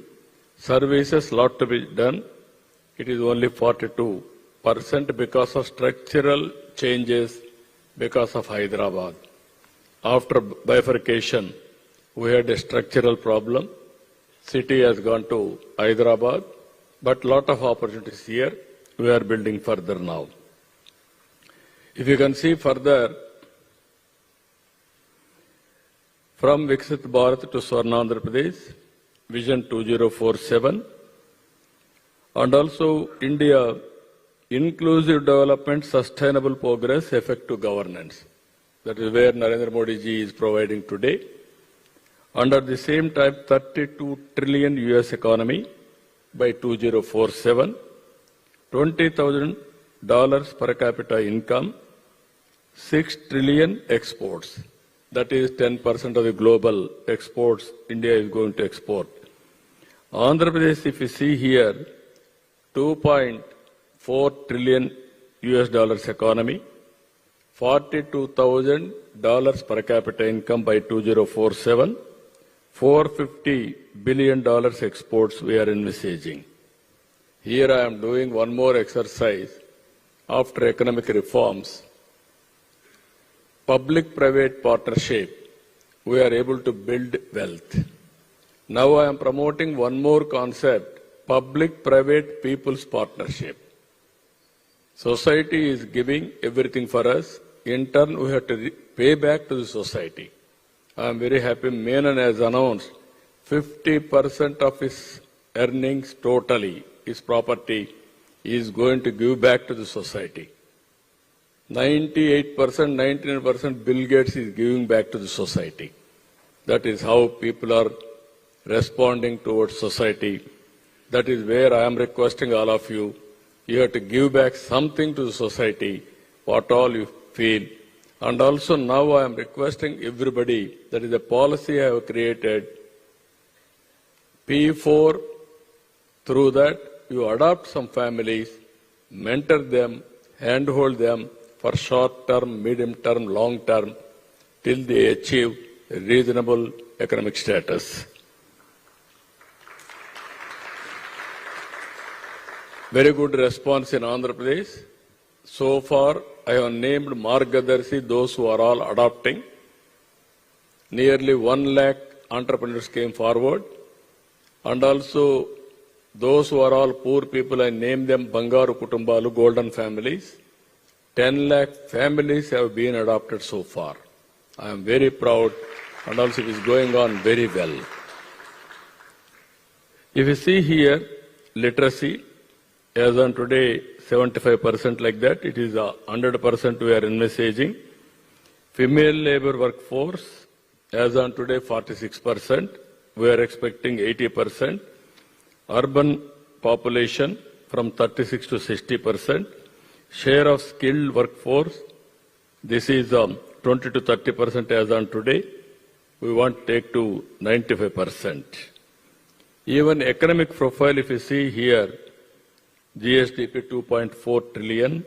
Services, lot to be done. It is only 42% because of structural changes because of Hyderabad. After bifurcation, we had a structural problem. City has gone to Hyderabad, but lot of opportunities here. We are building further now. If you can see further, from Viksit Bharat to Swarna Andhra Pradesh, Vision 2047, and also India, inclusive development, sustainable progress, effective governance. That is where Narendra Modi ji is providing today. And at the same time, 32 trillion US economy by 2047, $20,000 per capita income, 6 trillion exports. That is 10% of the global exports India is going to export. Andhra Pradesh, if you see here, $2.4 trillion US economy, $42,000 per capita income by 2047, $450 billion exports we are envisaging. Here I am doing one more exercise after economic reforms. Public-private partnership, we are able to build wealth. Now I am promoting one more concept, public-private people's partnership. Society is giving everything for us. In turn, we have to pay back to the society. I am very happy Menon has announced 50% of his earnings totally, his property, is going to give back to the society. 98%, 99% Bill Gates is giving back to the society. That is how people are responding towards society. That is where I am requesting all of you. You have to give back something to the society, what all you feel. And also now I am requesting everybody, that is a policy I have created, P4, through that you adopt some families, mentor them, handhold them for short term, medium term, long term, till they achieve a reasonable economic status. Very good response in Andhra Pradesh. So far, I have named Margadarshi, those who are all adopting. Nearly 1 lakh entrepreneurs came forward. And also, those who are all poor people, I named them Bangaru Kutumbalu, golden families. 10 lakh families have been adopted so far. I am very proud, and also it is going on very well. If you see here, literacy, as on today, 75% like that, it is 100% we are envisaging. Female labor workforce, as on today, 46%. We are expecting 80%. Urban population from 36 to 60%. Share of skilled workforce, this is 20 to 30% as on today. We want to take to 95%. Even economic profile, if you see here, GSDP 2.4 trillion,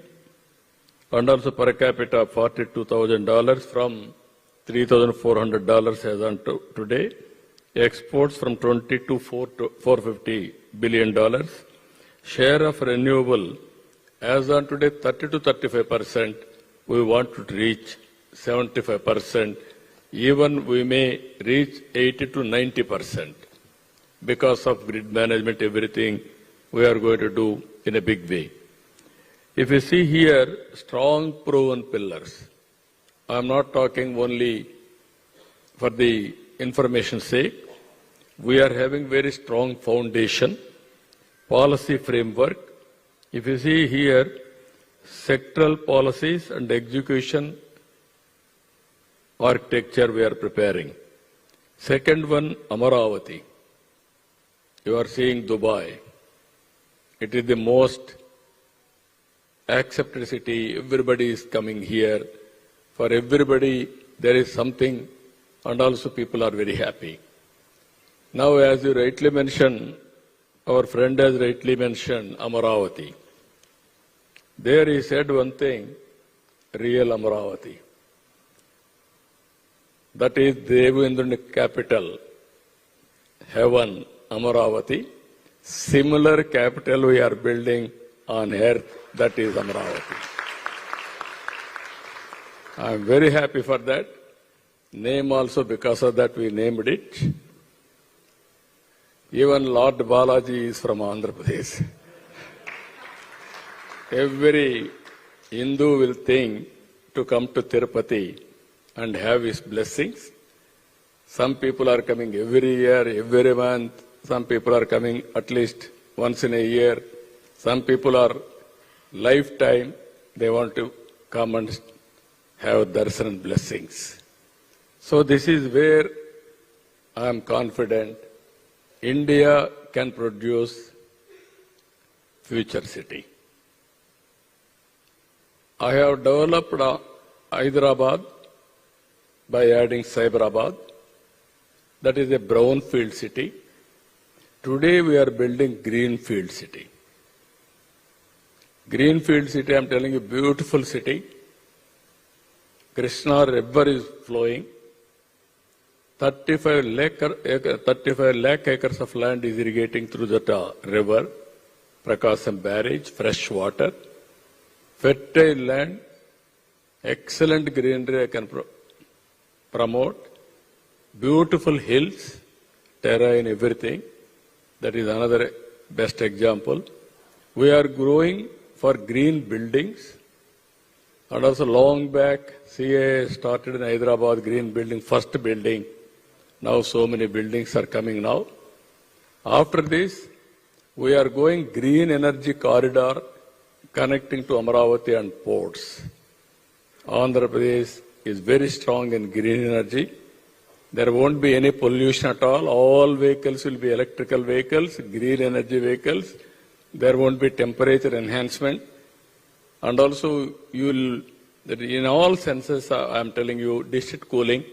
and also per capita $42,000 from $3,400 as on today. Exports from 20 to $450 billion. Share of renewable, as on today 30 to 35%, we want to reach 75%. Even we may reach 80 to 90%. Because of grid management, everything we are going to do in a big way. If you see here, strong proven pillars. I am not talking only for the information's sake. We are having very strong foundation, policy framework. If you see here, sectoral policies and execution architecture we are preparing. Second one, Amaravati. You are seeing Dubai. It is the most accepted city. Everybody is coming here. For everybody, there is something, and also people are very happy. Now, as you rightly mentioned, our friend has rightly mentioned Amaravati. There he said one thing, real Amaravati. That is Devendra capital, heaven, Amaravati. Similar capital we are building on earth, that is Amaravati. I am very happy for that. Name also, because of that we named it. Even Lord Balaji is from Andhra Pradesh. Every Hindu will think to come to Tirupati and have his blessings. Some people are coming every year, every month. Some people are coming at least once in a year. Some people are lifetime. They want to come and have darshan blessings. So this is where I am confident India can produce future city. I have developed Hyderabad by adding Cyberabad. That is a brownfield city. Today we are building greenfield city. Greenfield city, I am telling you, beautiful city. Krishna river is flowing. 35 lakh acres of land is irrigating through that river. Prakasam barrage, fresh water. Fertile land, excellent greenery I can promote. Beautiful hills, terrain, everything. That is another best example. We are growing for green buildings. And also long back, CA started in Hyderabad, green building, first building. Now so many buildings are coming now. After this, we are going green energy corridor connecting to Amaravati and ports. Andhra Pradesh is very strong in green energy. There won't be any pollution at all. All vehicles will be electrical vehicles, green energy vehicles. There won't be temperature enhancement. And also, in all senses, I'm telling you, district cooling,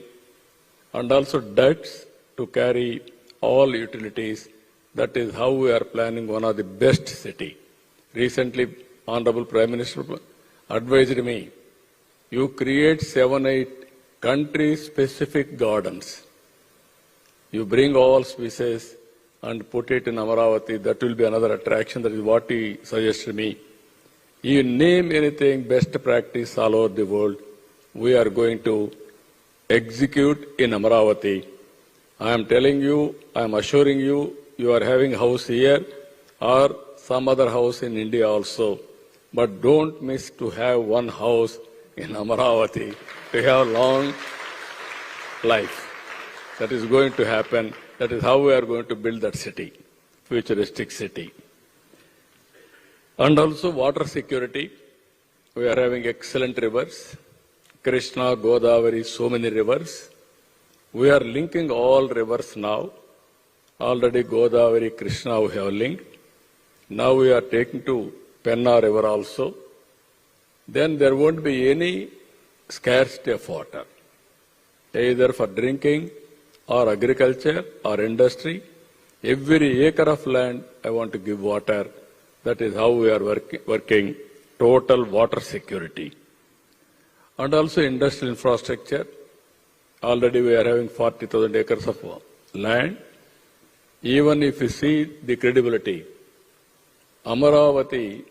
and also ducts to carry all utilities. That is how we are planning one of the best city. Recently, Honorable Prime Minister advised me, you create 7-8 country-specific gardens. You bring all species and put it in Amaravati. That will be another attraction. That is what he suggested me. You name anything, best practice all over the world, we are going to execute in Amaravati. I am telling you, I am assuring you, you are having a house here or some other house in India also. But don't miss to have one house in Amaravati to have long life. That is going to happen. That is how we are going to build that city, futuristic city. And also water security. We are having excellent rivers. Krishna, Godavari, so many rivers. We are linking all rivers now. Already Godavari, Krishna we have linked. Now we are taking to Penna river also. Then there won't be any scarcity of water, either for drinking or agriculture or industry. Every acre of land I want to give water. That is how we are working total water security. And also industrial infrastructure. Already we are having 40,000 acres of land. Even if you see the credibility, Amaravati,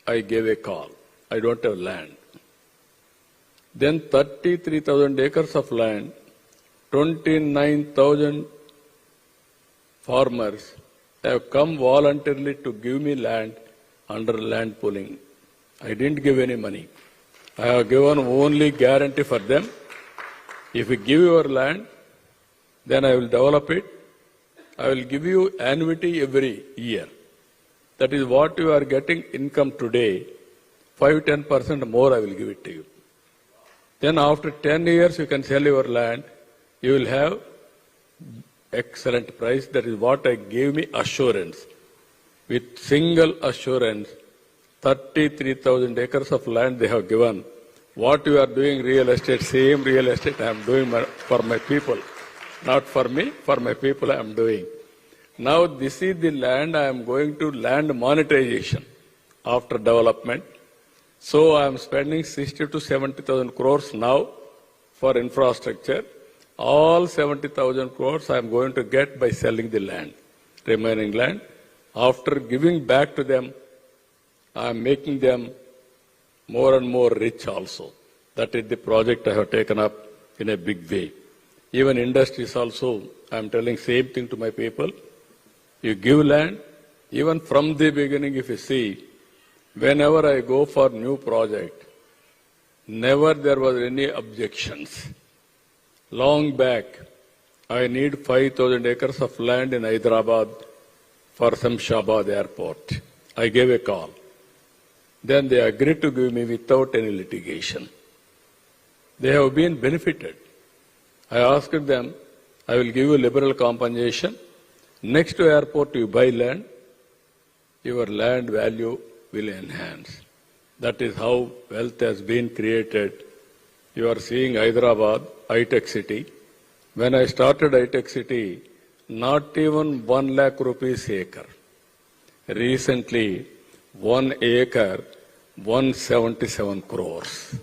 I gave a call. I don't have land. Then 33,000 acres of land, 29,000 farmers have come voluntarily to give me land under land pooling. I didn't give any money. I have given only guarantee for them. If you give your land, then I will develop it. I will give you annuity every year. That is what you are getting income today. 5-10% more I will give it to you. Then after 10 years you can sell your land. You will have excellent price. That is what I gave me assurance. With single assurance, 33,000 acres of land they have given. What you are doing real estate, same real estate I am doing for my people. Not for me, for my people I am doing. Now this is the land I am going to land monetization after development. So I am spending 60 to 70,000 crores now for infrastructure. All 70,000 crores I am going to get by selling the land, remaining land. After giving back to them, I am making them more and more rich also. That is the project I have taken up in a big way. Even industries also, I am telling same thing to my people. You give land, even from the beginning if you see, whenever I go for new project, never there was any objections. Long back, I need 5,000 acres of land in Hyderabad for Shamshabad airport. I gave a call. Then they agreed to give me without any litigation. They have been benefited. I asked them, I will give you liberal compensation. Next to airport you buy land, your land value will enhance. That is how wealth has been created. You are seeing Hyderabad, high-tech city. When I started high-tech city, not even 1 lakh rupees acre. Recently, 1 acre, 177 crores.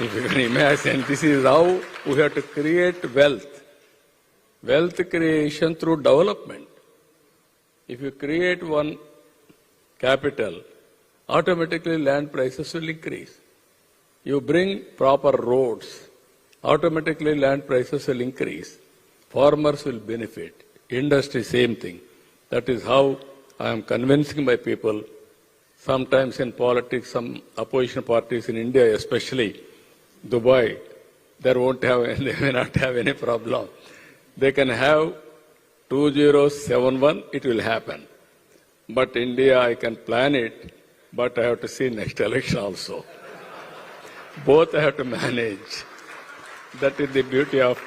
If you can imagine, this is how we have to create wealth. Wealth creation through development. If you create one capital, automatically land prices will increase. You bring proper roads, automatically land prices will increase. Farmers will benefit. Industry, same thing. That is how I am convincing my people. Sometimes in politics, some opposition parties in India, especially Dubai, they may not have any problem. They can have 2071, it will happen. But India, I can plan it, but I have to see next election also. Both have to manage. That is the beauty of.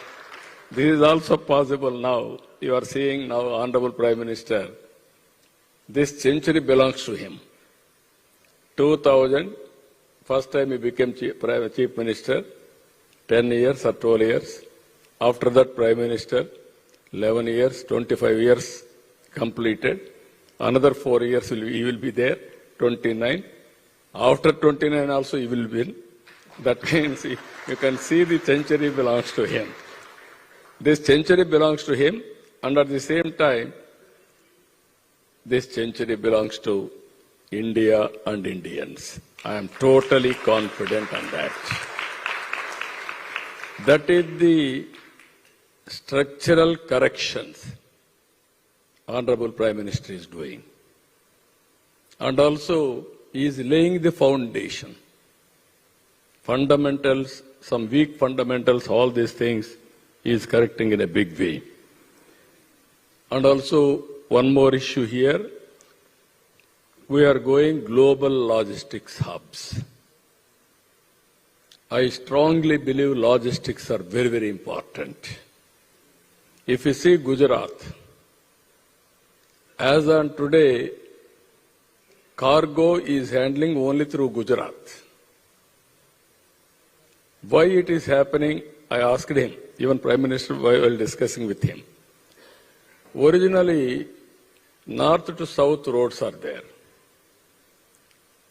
This is also possible now. You are seeing now, Honorable Prime Minister, this century belongs to him. 2000, first time he became Chief Minister, 10 years or 12 years. After that, Prime Minister, 11 years, 25 years completed. Another 4 years he will be there, 29. After 29 also he will win. That means you can see the century belongs to him. This century belongs to him, and at the same time, this century belongs to India and Indians. I am totally confident on that. That is the structural corrections Honorable Prime Minister is doing. And also, he is laying the foundation. Fundamentals, some weak fundamentals, all these things, he is correcting in a big way. And also, one more issue here. We are going global logistics hubs. I strongly believe logistics are very, very important. If you see Gujarat, as on today, cargo is handling only through Gujarat. Why it is happening, I asked him, even Prime Minister, while discussing with him. Originally, north to south roads are there.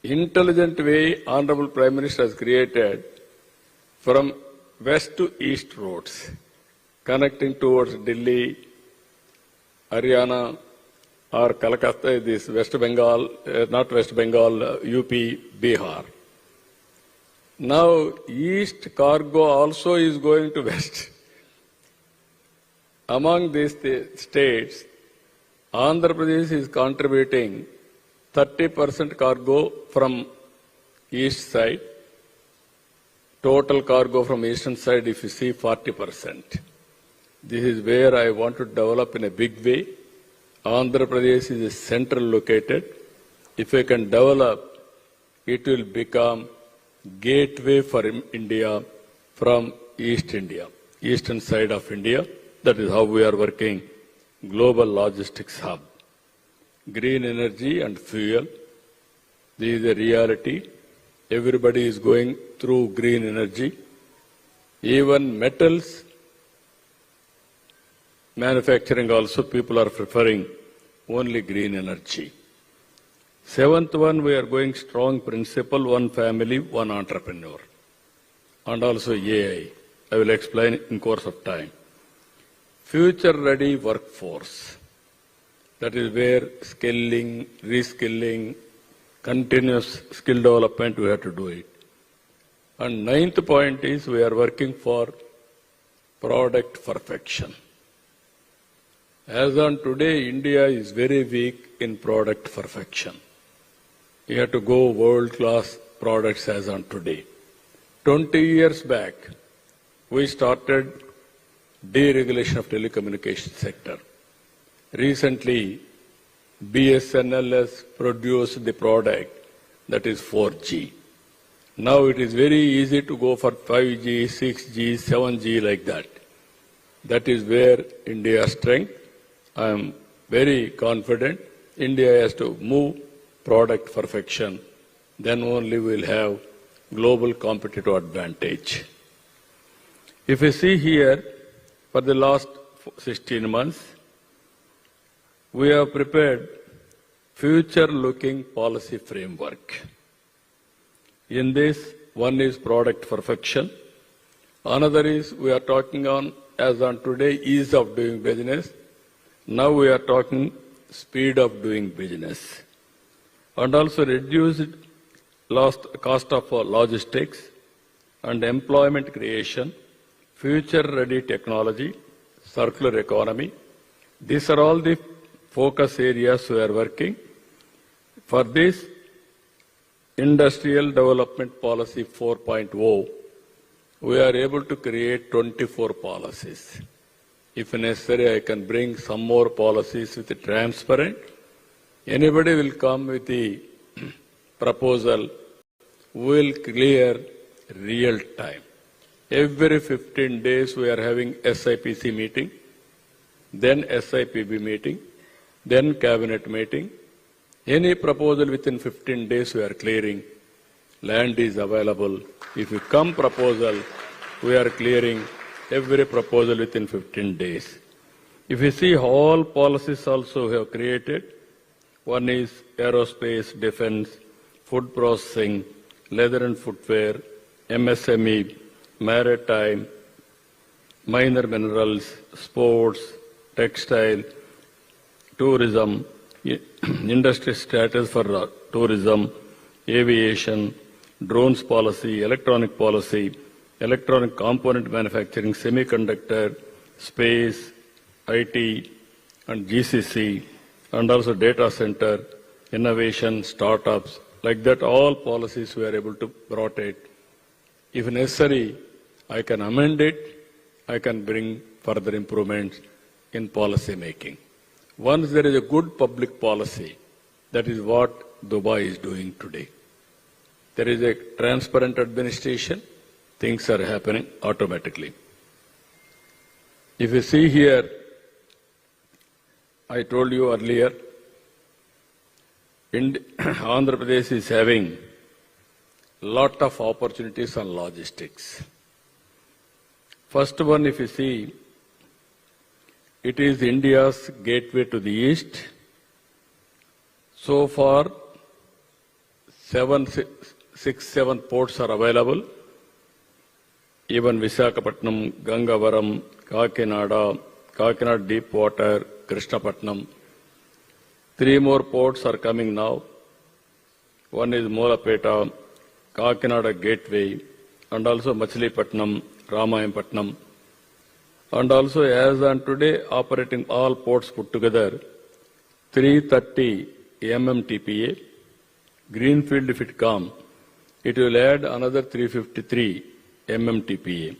Intelligent way, Honorable Prime Minister has created from west to east roads, connecting towards Delhi, Haryana, or Calcutta, this West Bengal, not West Bengal, UP, Bihar. Now, east cargo also is going to west. Among these states, Andhra Pradesh is contributing 30% cargo from east side. Total cargo from eastern side, if you see, 40%. This is where I want to develop in a big way. Andhra Pradesh is central located. If we can develop, it will become gateway for India from East India, eastern side of India. That is how we are working global logistics hub. Green energy and fuel, this is a reality. Everybody is going through green energy. Even metals manufacturing also, people are preferring only green energy. Seventh one, we are going strong principle, one family, one entrepreneur. And also AI. I will explain in course of time. Future ready workforce. That is where skilling, reskilling, continuous skill development, we have to do it. And ninth point is we are working for product perfection. As on today, India is very weak in product perfection. You have to go world-class products as on today. 20 years back, we started deregulation of telecommunication sector. Recently, BSNL has produced the product that is 4G. Now it is very easy to go for 5G, 6G, 7G like that. That is where India's strength. I am very confident India has to move product perfection. Then only we will have global competitive advantage. If you see here, for the last 16 months, we have prepared future-looking policy framework. In this, one is product perfection. Another is we are talking on, as on today, ease of doing business. Now we are talking speed of doing business. And also reduced cost of logistics and employment creation, future-ready technology, circular economy. These are all the focus areas we are working. For this, Industrial Development Policy 4.0, we are able to create 24 policies. If necessary, I can bring some more policies with the transparent. Anybody will come with the proposal, we will clear real time. Every 15 days we are having SIPC meeting, then SIPB meeting, then cabinet meeting. Any proposal within 15 days we are clearing. Land is available. If you come proposal, we are clearing every proposal within 15 days. If you see all policies also we have created, one is aerospace, defense, food processing, leather and footwear, MSME, maritime, minor minerals, sports, textile, tourism, industry status for tourism, aviation, drones policy, electronic component manufacturing, semiconductor, space, IT, and GCC, and also data center, innovation, startups. Like that, all policies we are able to brought it. If necessary, I can amend it, I can bring further improvements in policy making. Once there is a good public policy, that is what Dubai is doing today. There is a transparent administration, things are happening automatically. If you see here, I told you earlier, Andhra Pradesh is having lot of opportunities on logistics. First one, if you see, it is India's gateway to the east. So far, 7 ports are available. Even Visakhapatnam, Gangavaram, Kakinada deep water, Krishnapatnam. 3 more ports are coming now. One is Molapeta, Kakinada Gateway, and also Machilipatnam, Ramayapatnam. And also, as on today, operating all ports put together, 330 MMTPA. Greenfield, if it comes, it will add another 353 MMTPA.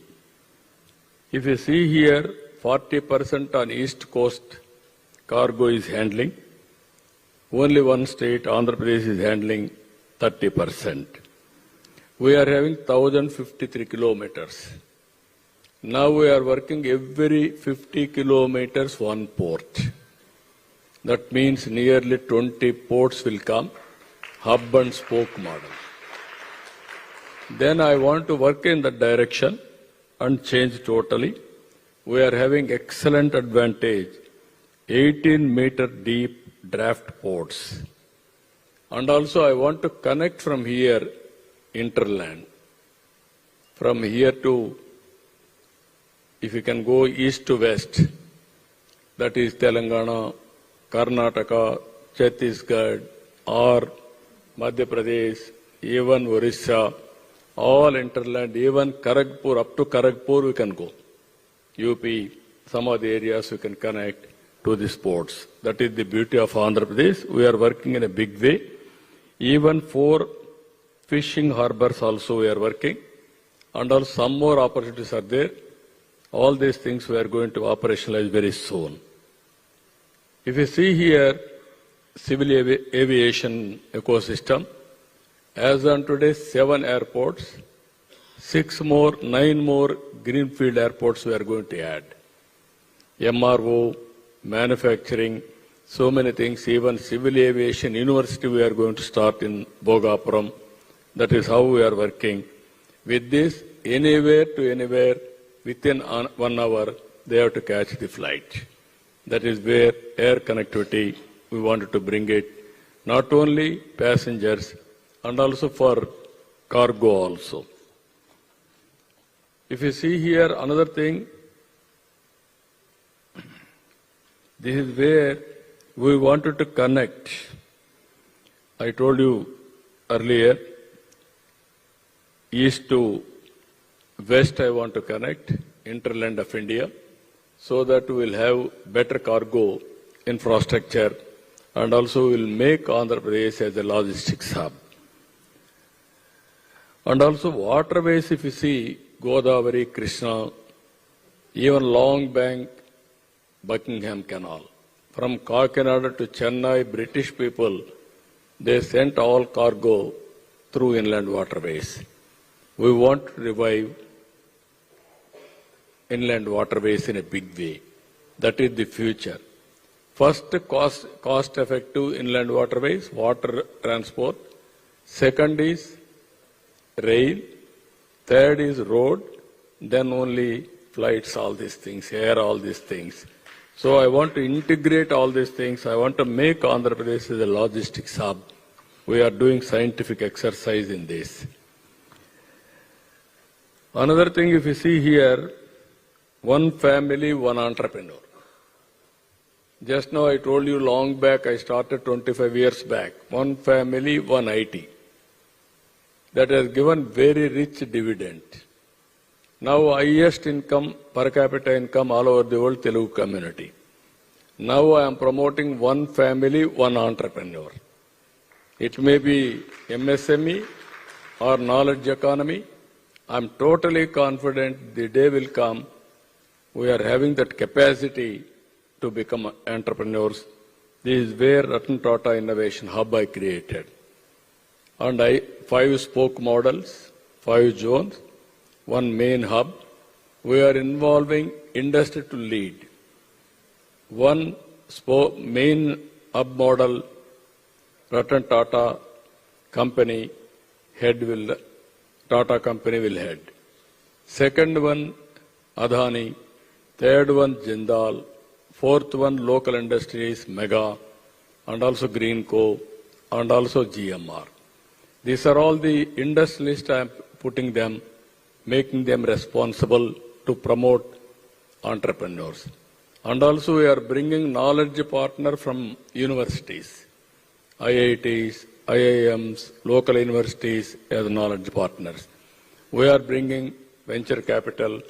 If you see here, 40% on East Coast cargo is handling. Only one state, Andhra Pradesh, is handling 30%. We are having 1,053 kilometers. Now we are working every 50 kilometers one port. That means nearly 20 ports will come, hub and spoke model. Then I want to work in that direction and change totally. We are having excellent advantage, 18-meter deep draft ports. And also I want to connect from here, interland. From here to, if you can go east to west, that is Telangana, Karnataka, Chhattisgarh, or Madhya Pradesh, even Orissa, all interland, even Kharagpur, up to Kharagpur we can go. UP, some of the areas we can connect to the ports. That is the beauty of Andhra Pradesh. We are working in a big way. Even 4 fishing harbors also we are working. And also some more opportunities are there. All these things we are going to operationalize very soon. If you see here, civil aviation ecosystem, as on today, 7 airports, 9 more greenfield airports we are going to add. MRO, manufacturing, so many things, even civil aviation university we are going to start in Bhogapuram. That is how we are working. With this, anywhere to anywhere, within 1 hour, they have to catch the flight. That is where air connectivity, we wanted to bring it, not only passengers, and also for cargo also. If you see here, another thing, this is where we wanted to connect. I told you earlier, east to west I want to connect, interland of India, so that we will have better cargo infrastructure and also will make Andhra Pradesh as a logistics hub. And also waterways, if you see, Godavari, Krishna, even Long Bank, Buckingham Canal. From Kakinada to Chennai, British people, they sent all cargo through inland waterways. we want to revive inland waterways in a big way. That is the future. First, cost-effective inland waterways, water transport. Second is rail. Third is road. Then only flights, all these things, air, all these things. So I want to integrate all these things. I want to make Andhra Pradesh as a logistics hub. We are doing scientific exercise in this. Another thing, if you see here, one family, one entrepreneur. Just now I told you long back, I started 25 years back. One family, one IT. That has given very rich dividend. Now highest income, per capita income all over the world, Telugu community. Now I am promoting one family, one entrepreneur. It may be MSME or knowledge economy. I am totally confident the day will come, we are having that capacity to become entrepreneurs. This is where Ratan Tata Innovation Hub I created. And 5 spoke models, 5 zones, one main hub. We are involving industry to lead. One main hub model, Ratan Tata company Tata company will head. Second one, Adani. Third one, Jindal. Fourth one, local industries, Mega, and also Greenco, and also GMR. These are all the industrialists I am putting them, making them responsible to promote entrepreneurs. And also we are bringing knowledge partner from universities, IITs, IIMs, local universities as knowledge partners. We are bringing venture capital,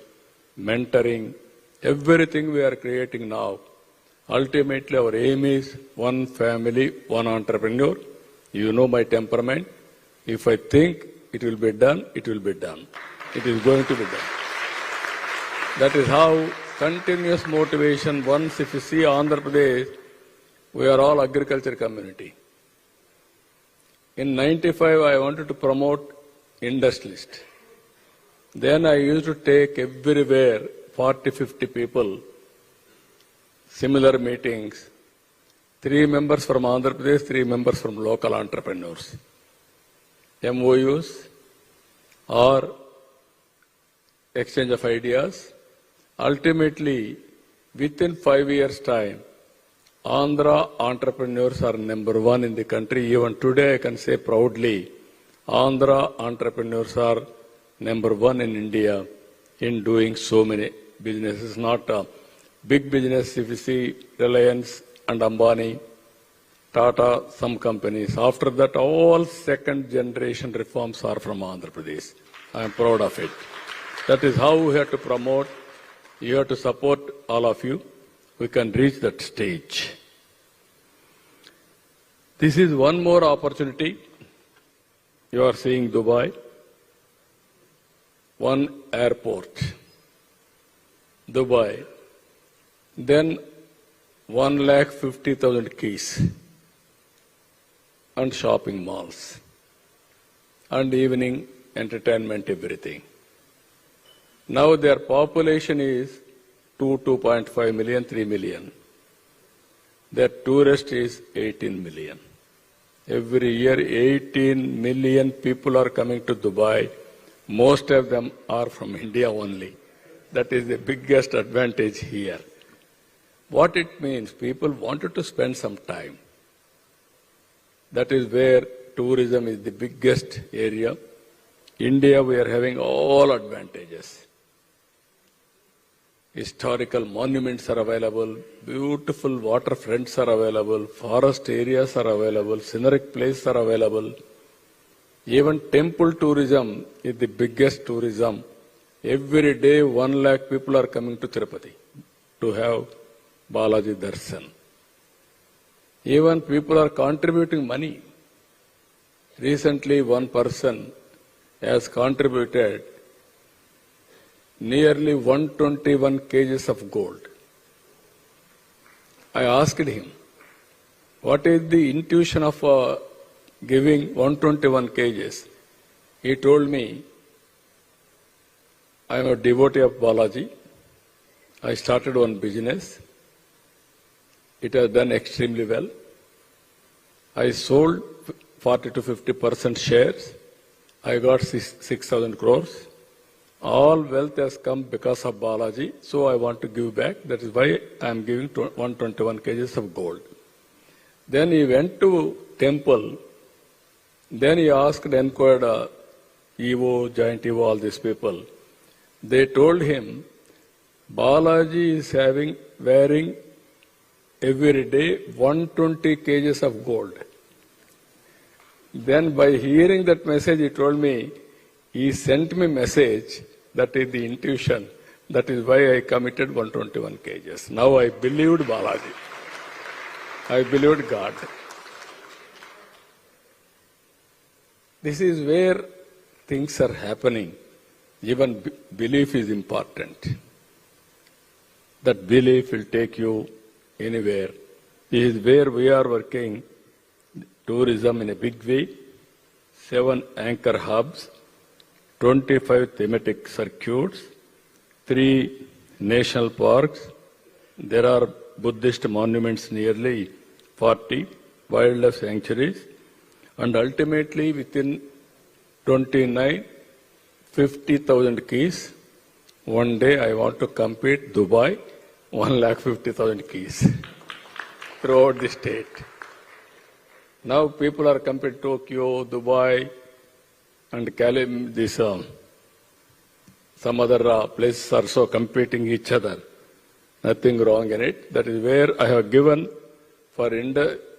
mentoring, everything we are creating now. Ultimately, our aim is one family, one entrepreneur. You know my temperament. If I think it will be done, it will be done. It is going to be done. That is how continuous motivation. Once if you see Andhra Pradesh, we are all agriculture community. In 95, I wanted to promote industrialist. Then I used to take everywhere 40, 50 people, similar meetings, 3 members from Andhra Pradesh, 3 members from local entrepreneurs. MOUs or exchange of ideas. Ultimately, within 5 years' time, Andhra entrepreneurs are number 1 in the country. Even today, I can say proudly, Andhra entrepreneurs are number 1 in India in doing so many businesses. Not a big business, if you see Reliance and Ambani, Tata, some companies. After that, all second generation reforms are from Andhra Pradesh. I am proud of it. That is how we have to promote. You have to support all of you. We can reach that stage. This is one more opportunity. You are seeing Dubai. One airport. Dubai. Then 150,000 keys. And shopping malls. And evening entertainment, everything. Now their population is 2.5 million, 3 million. Their tourist is 18 million. Every year 18 million people are coming to Dubai. Most of them are from India only. That is the biggest advantage here. What it means, people wanted to spend some time. That is where tourism is the biggest area. India, we are having all advantages. Historical monuments are available, beautiful waterfronts are available, forest areas are available, scenic places are available. Even temple tourism is the biggest tourism. Every day 1 lakh people are coming to Tirupati to have Balaji Darshan. Even people are contributing money. Recently one person has contributed nearly 121 kgs of gold. I asked him, what is the intuition of giving 121 kgs? He told me, I am a devotee of Balaji. I started one business. It has done extremely well. I sold 40 to 50% shares. I got 6,000 crores. All wealth has come because of Balaji, so I want to give back. That is why I am giving 121 kgs of gold. Then he went to temple. Then he inquired EO, Giant EO, all these people. They told him, Balaji is wearing every day 120 kgs of gold. Then by hearing that message, he told me, he sent me message, that is the intuition. That is why I committed 121 kgs. Now I believed Balaji. I believed God. This is where things are happening. Even belief is important. That belief will take you anywhere. This is where we are working tourism in a big way. 7 anchor hubs, 25 thematic circuits, 3 national parks. There are Buddhist monuments, nearly 40, wildlife sanctuaries, and ultimately within 29, 50,000 keys. One day I want to compete Dubai, 150,000 keys throughout the state. Now people are competing Tokyo, Dubai, and some other places are so competing each other. Nothing wrong in it. That is where I have given for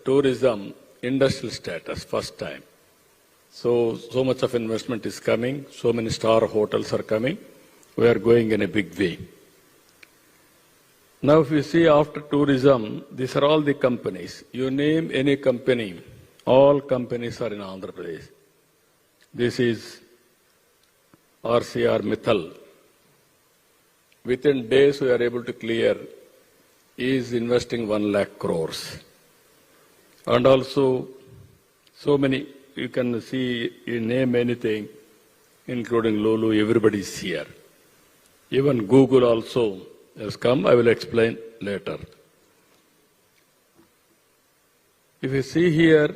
tourism industrial status first time. So much of investment is coming. So many star hotels are coming. We are going in a big way. Now if you see after tourism, these are all the companies. You name any company, all companies are in Andhra Pradesh. This is RCR Mithal. Within days we are able to clear. He is investing 1 lakh crores. And also so many, you can see, you name anything, including Lulu, everybody is here. Even Google also has come. I will explain later. If you see here,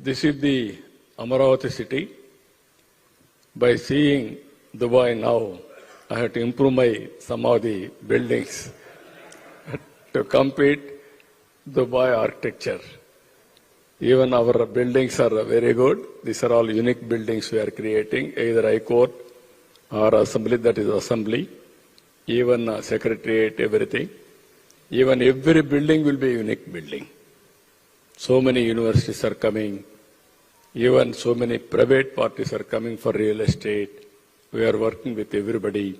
this is the Amaravati city. By seeing Dubai now, I have to improve some of the buildings to compete Dubai architecture. Even our buildings are very good. These are all unique buildings we are creating, either High Court or Assembly, that is Assembly, even Secretariat, everything. Even every building will be a unique building. So many universities are coming. Even so many private parties are coming for real estate. We are working with everybody.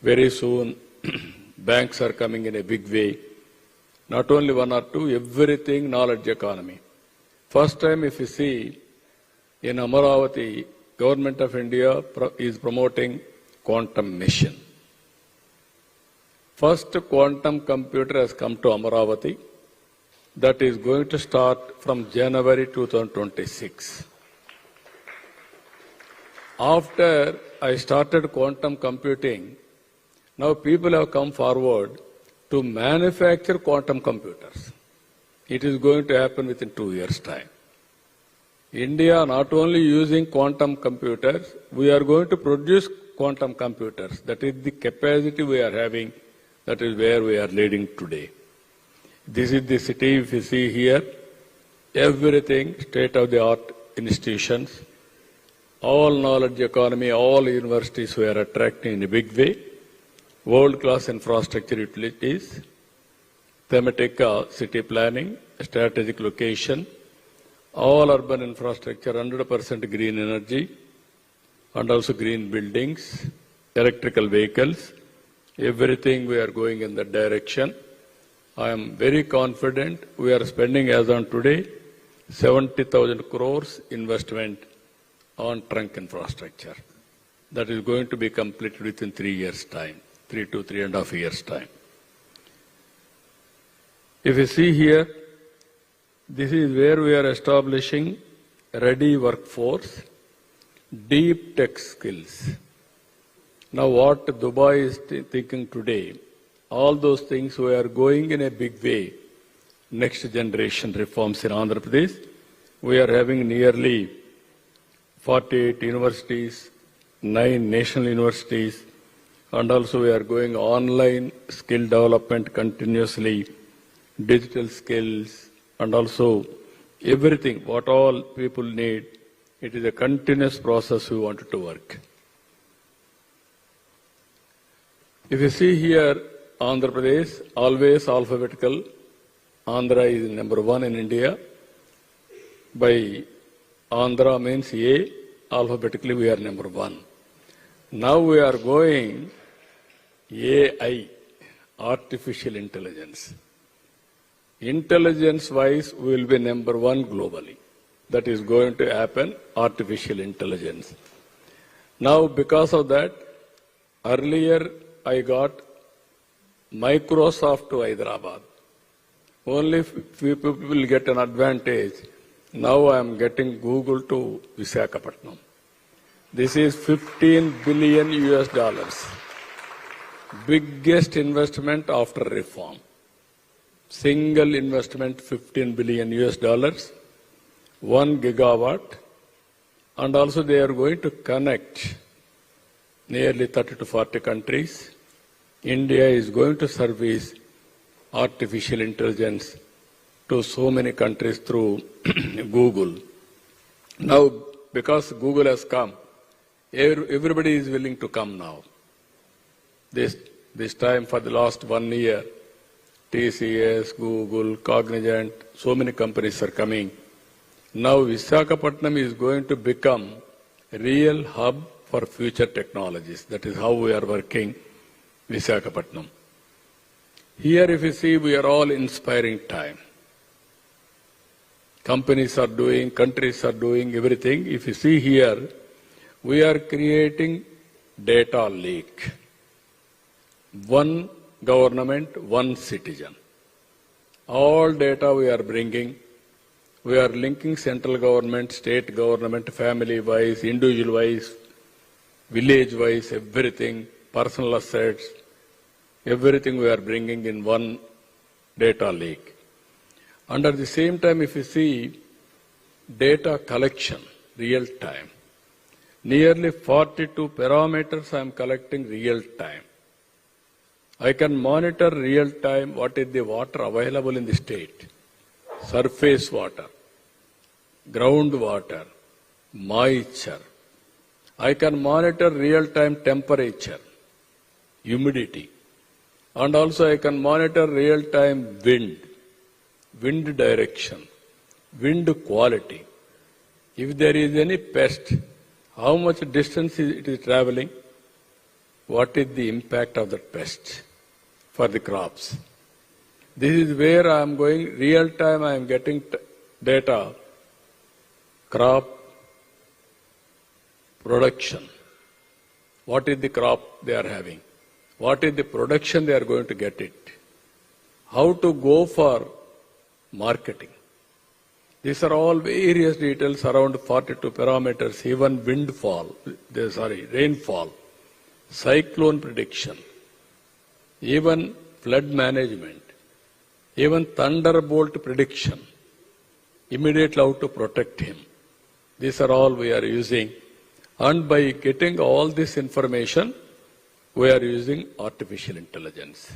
Very soon, banks are coming in a big way. Not only 1 or 2, everything knowledge economy. First time if you see, in Amaravati, Government of India is promoting quantum mission. First quantum computer has come to Amaravati. That is going to start from January 2026. After I started quantum computing, now people have come forward to manufacture quantum computers. It is going to happen within 2 years' time. India not only using quantum computers, we are going to produce quantum computers. That is the capacity we are having. That is where we are leading today. This is the city, if you see here, everything, state-of-the-art institutions, all knowledge economy, all universities we are attracting in a big way, world-class infrastructure utilities, thematic city planning, strategic location, all urban infrastructure, 100% green energy, and also green buildings, electrical vehicles, everything we are going in that direction. I am very confident we are spending as on today 70,000 crores investment on trunk infrastructure. That is going to be completed within 3 years' time, 3 to 3.5 years' time. If you see here, this is where we are establishing ready workforce, deep tech skills. Now what Dubai is thinking today, all those things we are going in a big way. Next generation reforms in Andhra Pradesh. We are having nearly 48 universities, 9 national universities, and also we are going online skill development continuously, digital skills, and also everything, what all people need. It is a continuous process we wanted to work. If you see here, Andhra Pradesh, always alphabetical. Andhra is number 1 in India. By Andhra means A, alphabetically we are number 1. Now we are going AI, artificial intelligence. Intelligence-wise, we will be number 1 globally. That is going to happen, artificial intelligence. Now, because of that, earlier I got Microsoft to Hyderabad. Only few people will get an advantage. Now I am getting Google to Visakhapatnam. This is $15 billion US. Biggest investment after reform. Single investment, $15 billion US, 1 gigawatt, and also they are going to connect nearly 30 to 40 countries. India is going to service artificial intelligence to so many countries through Google. Now, because Google has come, everybody is willing to come now. This time for the last 1 year, TCS, Google, Cognizant, so many companies are coming. Now Visakhapatnam is going to become a real hub for future technologies. That is how we are working Visakhapatnam. Here if you see, we are all inspiring time. Companies are doing, countries are doing everything. If you see here, we are creating data lake. One government, one citizen. All data we are bringing. We are linking central government, state government, family-wise, individual-wise, village-wise, everything, personal assets, everything we are bringing in one data lake. And at the same time, if you see data collection, real time, nearly 42 parameters I am collecting real time. I can monitor real time what is the water available in the state. Surface water, groundwater, moisture. I can monitor real-time temperature, humidity, and also I can monitor real-time wind direction, wind quality. If there is any pest, how much distance it is traveling, what is the impact of that pest for the crops. This is where I am going, real time I am getting data, crop production. What is the crop they are having? What is the production they are going to get it? How to go for marketing. These are all various details around 42 parameters, even rainfall, cyclone prediction, even flood management, even thunderbolt prediction, immediately how to protect him. These are all we are using. And by getting all this information, we are using artificial intelligence.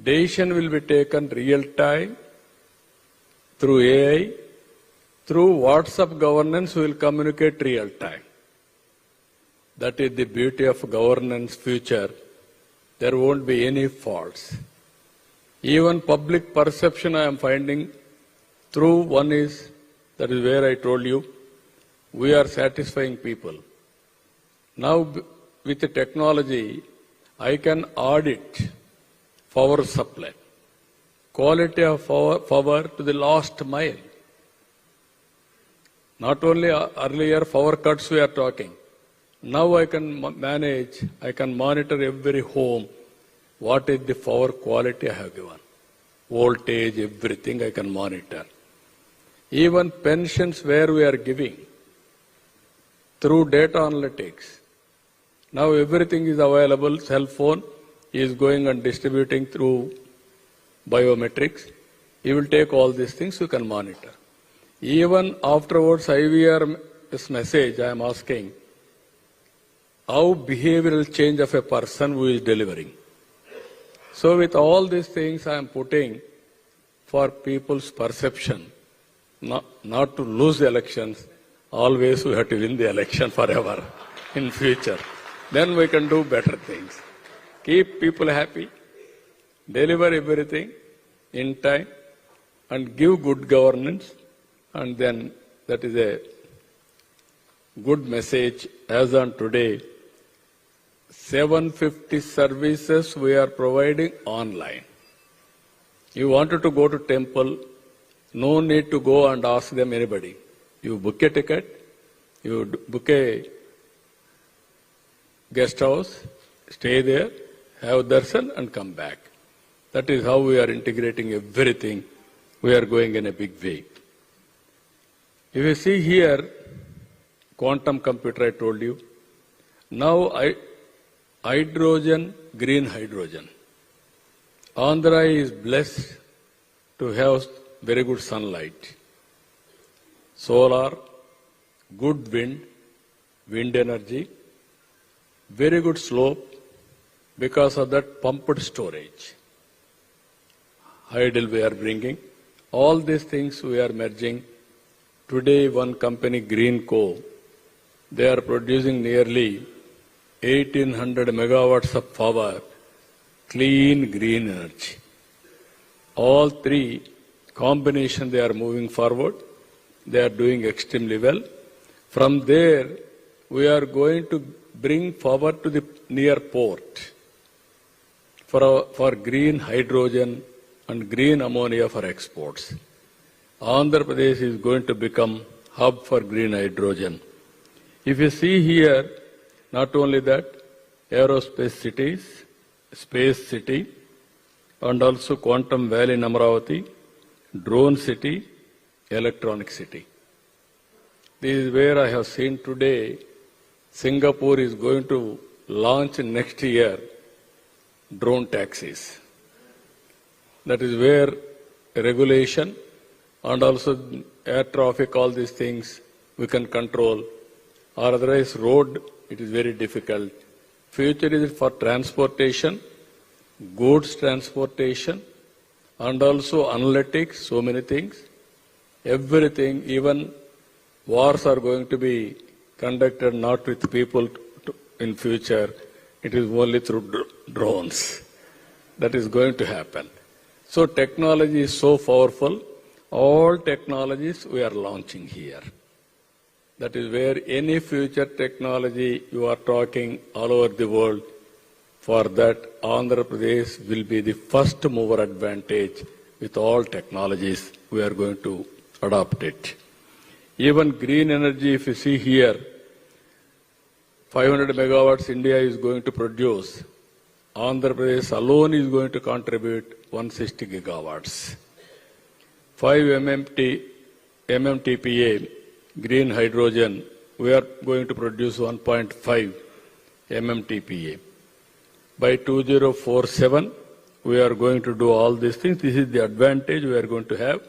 Decision will be taken real time through AI. Through WhatsApp governance, we will communicate real time. That is the beauty of governance future. There won't be any faults. Even public perception I am finding through one is, that is where I told you, we are satisfying people. Now with the technology, I can audit power supply, quality of power to the last mile. Not only earlier power cuts we are talking. Now I can manage, I can monitor every home. What is the power quality I have given? Voltage, everything I can monitor. Even pensions where we are giving through data analytics. Now everything is available. Cell phone is going and distributing through biometrics. You will take all these things, you can monitor. Even afterwards, IVR message, I am asking, how behavioral change of a person who is delivering. So with all these things I am putting for people's perception, not to lose the elections, always we have to win the election forever in future. Then we can do better things. Keep people happy, deliver everything in time, and give good governance, and then that is a good message. As on today, 750 services we are providing online. You wanted to go to temple, no need to go and ask them anybody. You book a ticket, you book a guest house, stay there, have darshan and come back. That is how we are integrating everything. We are going in a big way. If you see here, quantum computer I told you. Now hydrogen, green hydrogen. Andhra is blessed to have very good sunlight, solar, good wind energy, very good slope because of that pumped storage. Hydel we are bringing. All these things we are merging. Today one company, Greenco, they are producing nearly 1800 megawatts of power, clean green energy. All three combination they are moving forward. They are doing extremely well. From there, we are going to bring forward to the near port for green hydrogen and green ammonia for exports. Andhra Pradesh is going to become hub for green hydrogen. If you see here, not only that, aerospace cities, space city, and also Quantum Valley in Amravati, drone city, electronic city. This is where I have seen today, Singapore is going to launch next year drone taxis. That is where regulation and also air traffic, all these things we can control. Or otherwise road, it is very difficult. Future is for transportation, goods transportation, and also analytics, so many things. Everything, even wars are going to be conducted not with people in future. It is only through drones. That is going to happen. So technology is so powerful. All technologies we are launching here. That is where any future technology you are talking all over the world, for that Andhra Pradesh will be the first mover advantage with all technologies. We are going to adopt it. Even green energy, if you see here, 500 megawatts India is going to produce. Andhra Pradesh alone is going to contribute 160 gigawatts. 5 MMTPA green hydrogen, we are going to produce 1.5 MMTPA. By 2047, we are going to do all these things. This is the advantage we are going to have.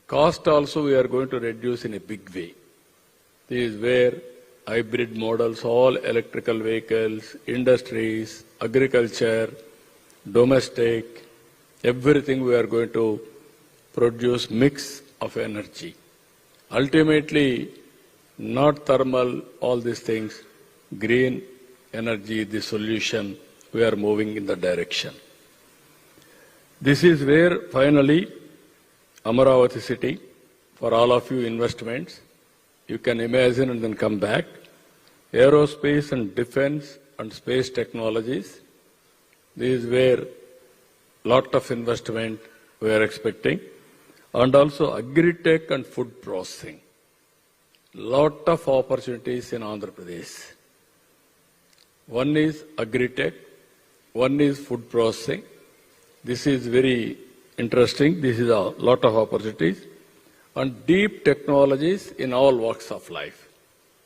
Cost also we are going to reduce in a big way. This is where hybrid models, all electrical vehicles, industries, agriculture, domestic, everything we are going to produce mix of energy. Ultimately, not thermal, all these things, green energy, the solution, we are moving in the direction. This is where finally Amravati city, for all of you investments, you can imagine and then come back. Aerospace and defense and space technologies, this is where lot of investment we are expecting. And also agri-tech and food processing. Lot of opportunities in Andhra Pradesh. One is agri-tech, one is food processing. This is very interesting. This is a lot of opportunities. And deep technologies in all walks of life.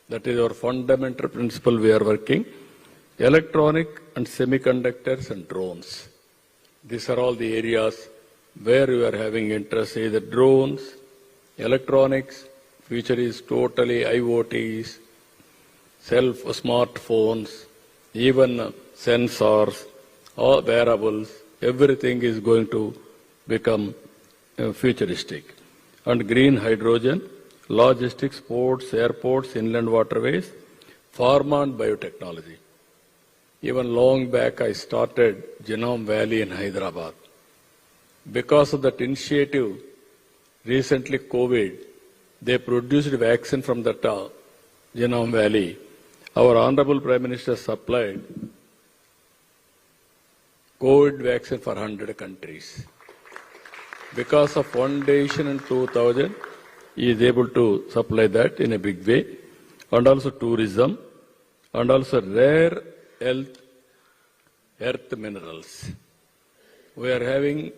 That is our fundamental principle we are working. Electronic and semiconductors and drones. These are all the areas where we are having interest, either drones, electronics, future is totally IoTs, smartphones, even sensors, all wearables, everything is going to become futuristic. And green hydrogen, logistics, ports, airports, inland waterways, pharma and biotechnology. Even long back I started Genome Valley in Hyderabad. Because of that initiative, recently COVID, they produced a vaccine from that Genome Valley. Our Honorable Prime Minister supplied COVID vaccine for 100 countries. Because of one decision in 2000, he is able to supply that in a big way. And also tourism, and also rare earth minerals. We are having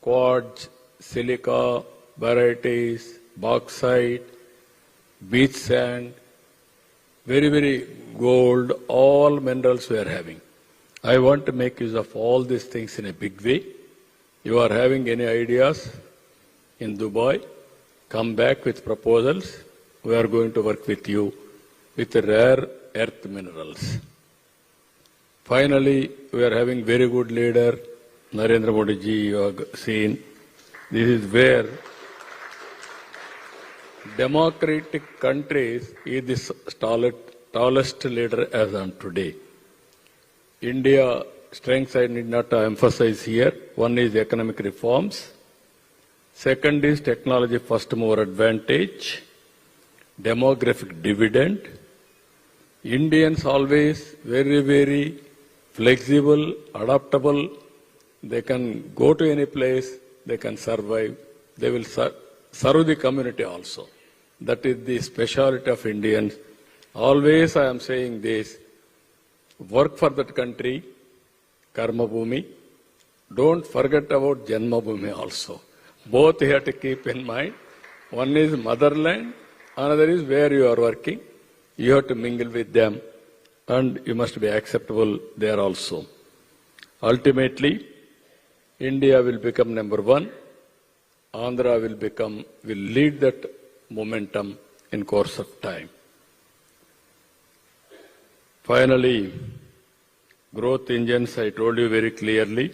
quartz, silica, varieties, bauxite, beach sand, very gold, all minerals we are having. I want to make use of all these things in a big way. You are having any ideas in Dubai, come back with proposals. We are going to work with you with rare earth minerals. Finally, we are having very good leader, Narendra Modi ji, you have seen. This is where democratic countries is the tallest leader as on today. India strengths I need not emphasize here. One is economic reforms. Second is technology first mover advantage. Demographic dividend. Indians always very flexible, adaptable. They can go to any place, they can survive. They will serve the community also. That is the speciality of Indians. Always I am saying this, work for that country, Karma Bhumi. Don't forget about Janma Bhumi also. Both you have to keep in mind. One is motherland, another is where you are working. You have to mingle with them and you must be acceptable there also. Ultimately, India will become number one. Andhra will lead that momentum in course of time. Finally, growth engines, I told you very clearly,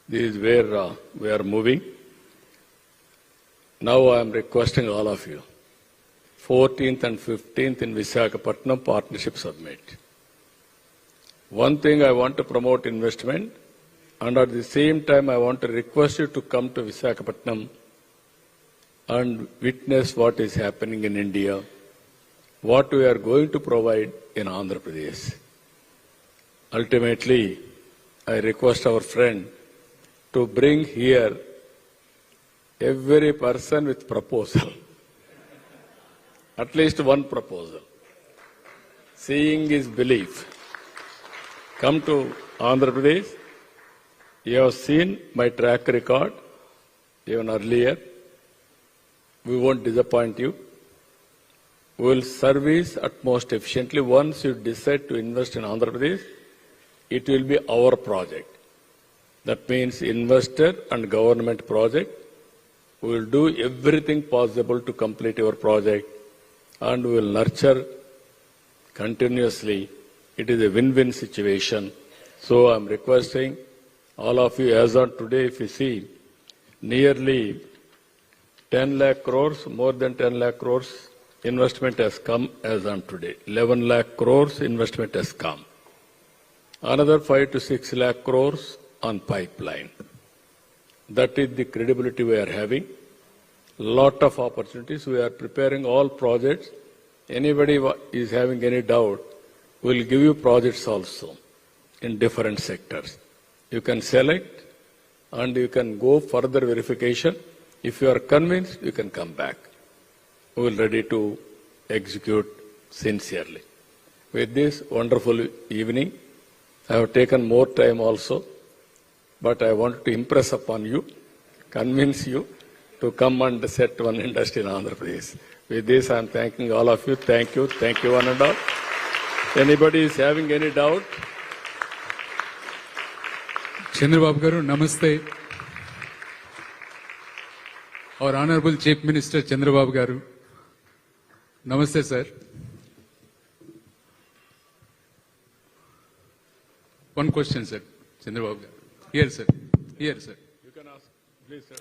this is where we are moving. Now I am requesting all of you, 14th and 15th in Visakhapatnam Partnership Summit. One thing I want to promote investment, and at the same time I want to request you to come to Visakhapatnam and witness what is happening in India, what we are going to provide in Andhra Pradesh. Ultimately, I request our friend to bring here every person with proposal. At least one proposal. Seeing is belief. Come to Andhra Pradesh. You have seen my track record even earlier. We won't disappoint you. We will service at most efficiently. Once you decide to invest in Andhra Pradesh, it will be our project. That means investor and government project. We will do everything possible to complete your project and we will nurture continuously. It is a win-win situation. So I am requesting all of you, as on today, if you see, nearly 10 lakh crores, more than 10 lakh crores investment has come as on today. 11 lakh crores investment has come. Another 5 to 6 lakh crores on pipeline. That is the credibility we are having. Lot of opportunities. We are preparing all projects. Anybody is having any doubt, we will give you projects also in different sectors. You can select and you can go further verification. If you are convinced, you can come back. We will ready to execute sincerely. With this wonderful evening, I have taken more time also, but I want to impress upon you, convince you to come and set one industry in Andhra Pradesh. With this, I'm thanking all of you. Thank you. Thank you, one and all. Anybody is having any doubt? Chandrababu garu, namaste. Our Honorable Chief Minister Chandrababu garu. Namaste, sir. One question, sir. Chandrababu garu. Here, sir. Here, sir. You can ask, please, sir.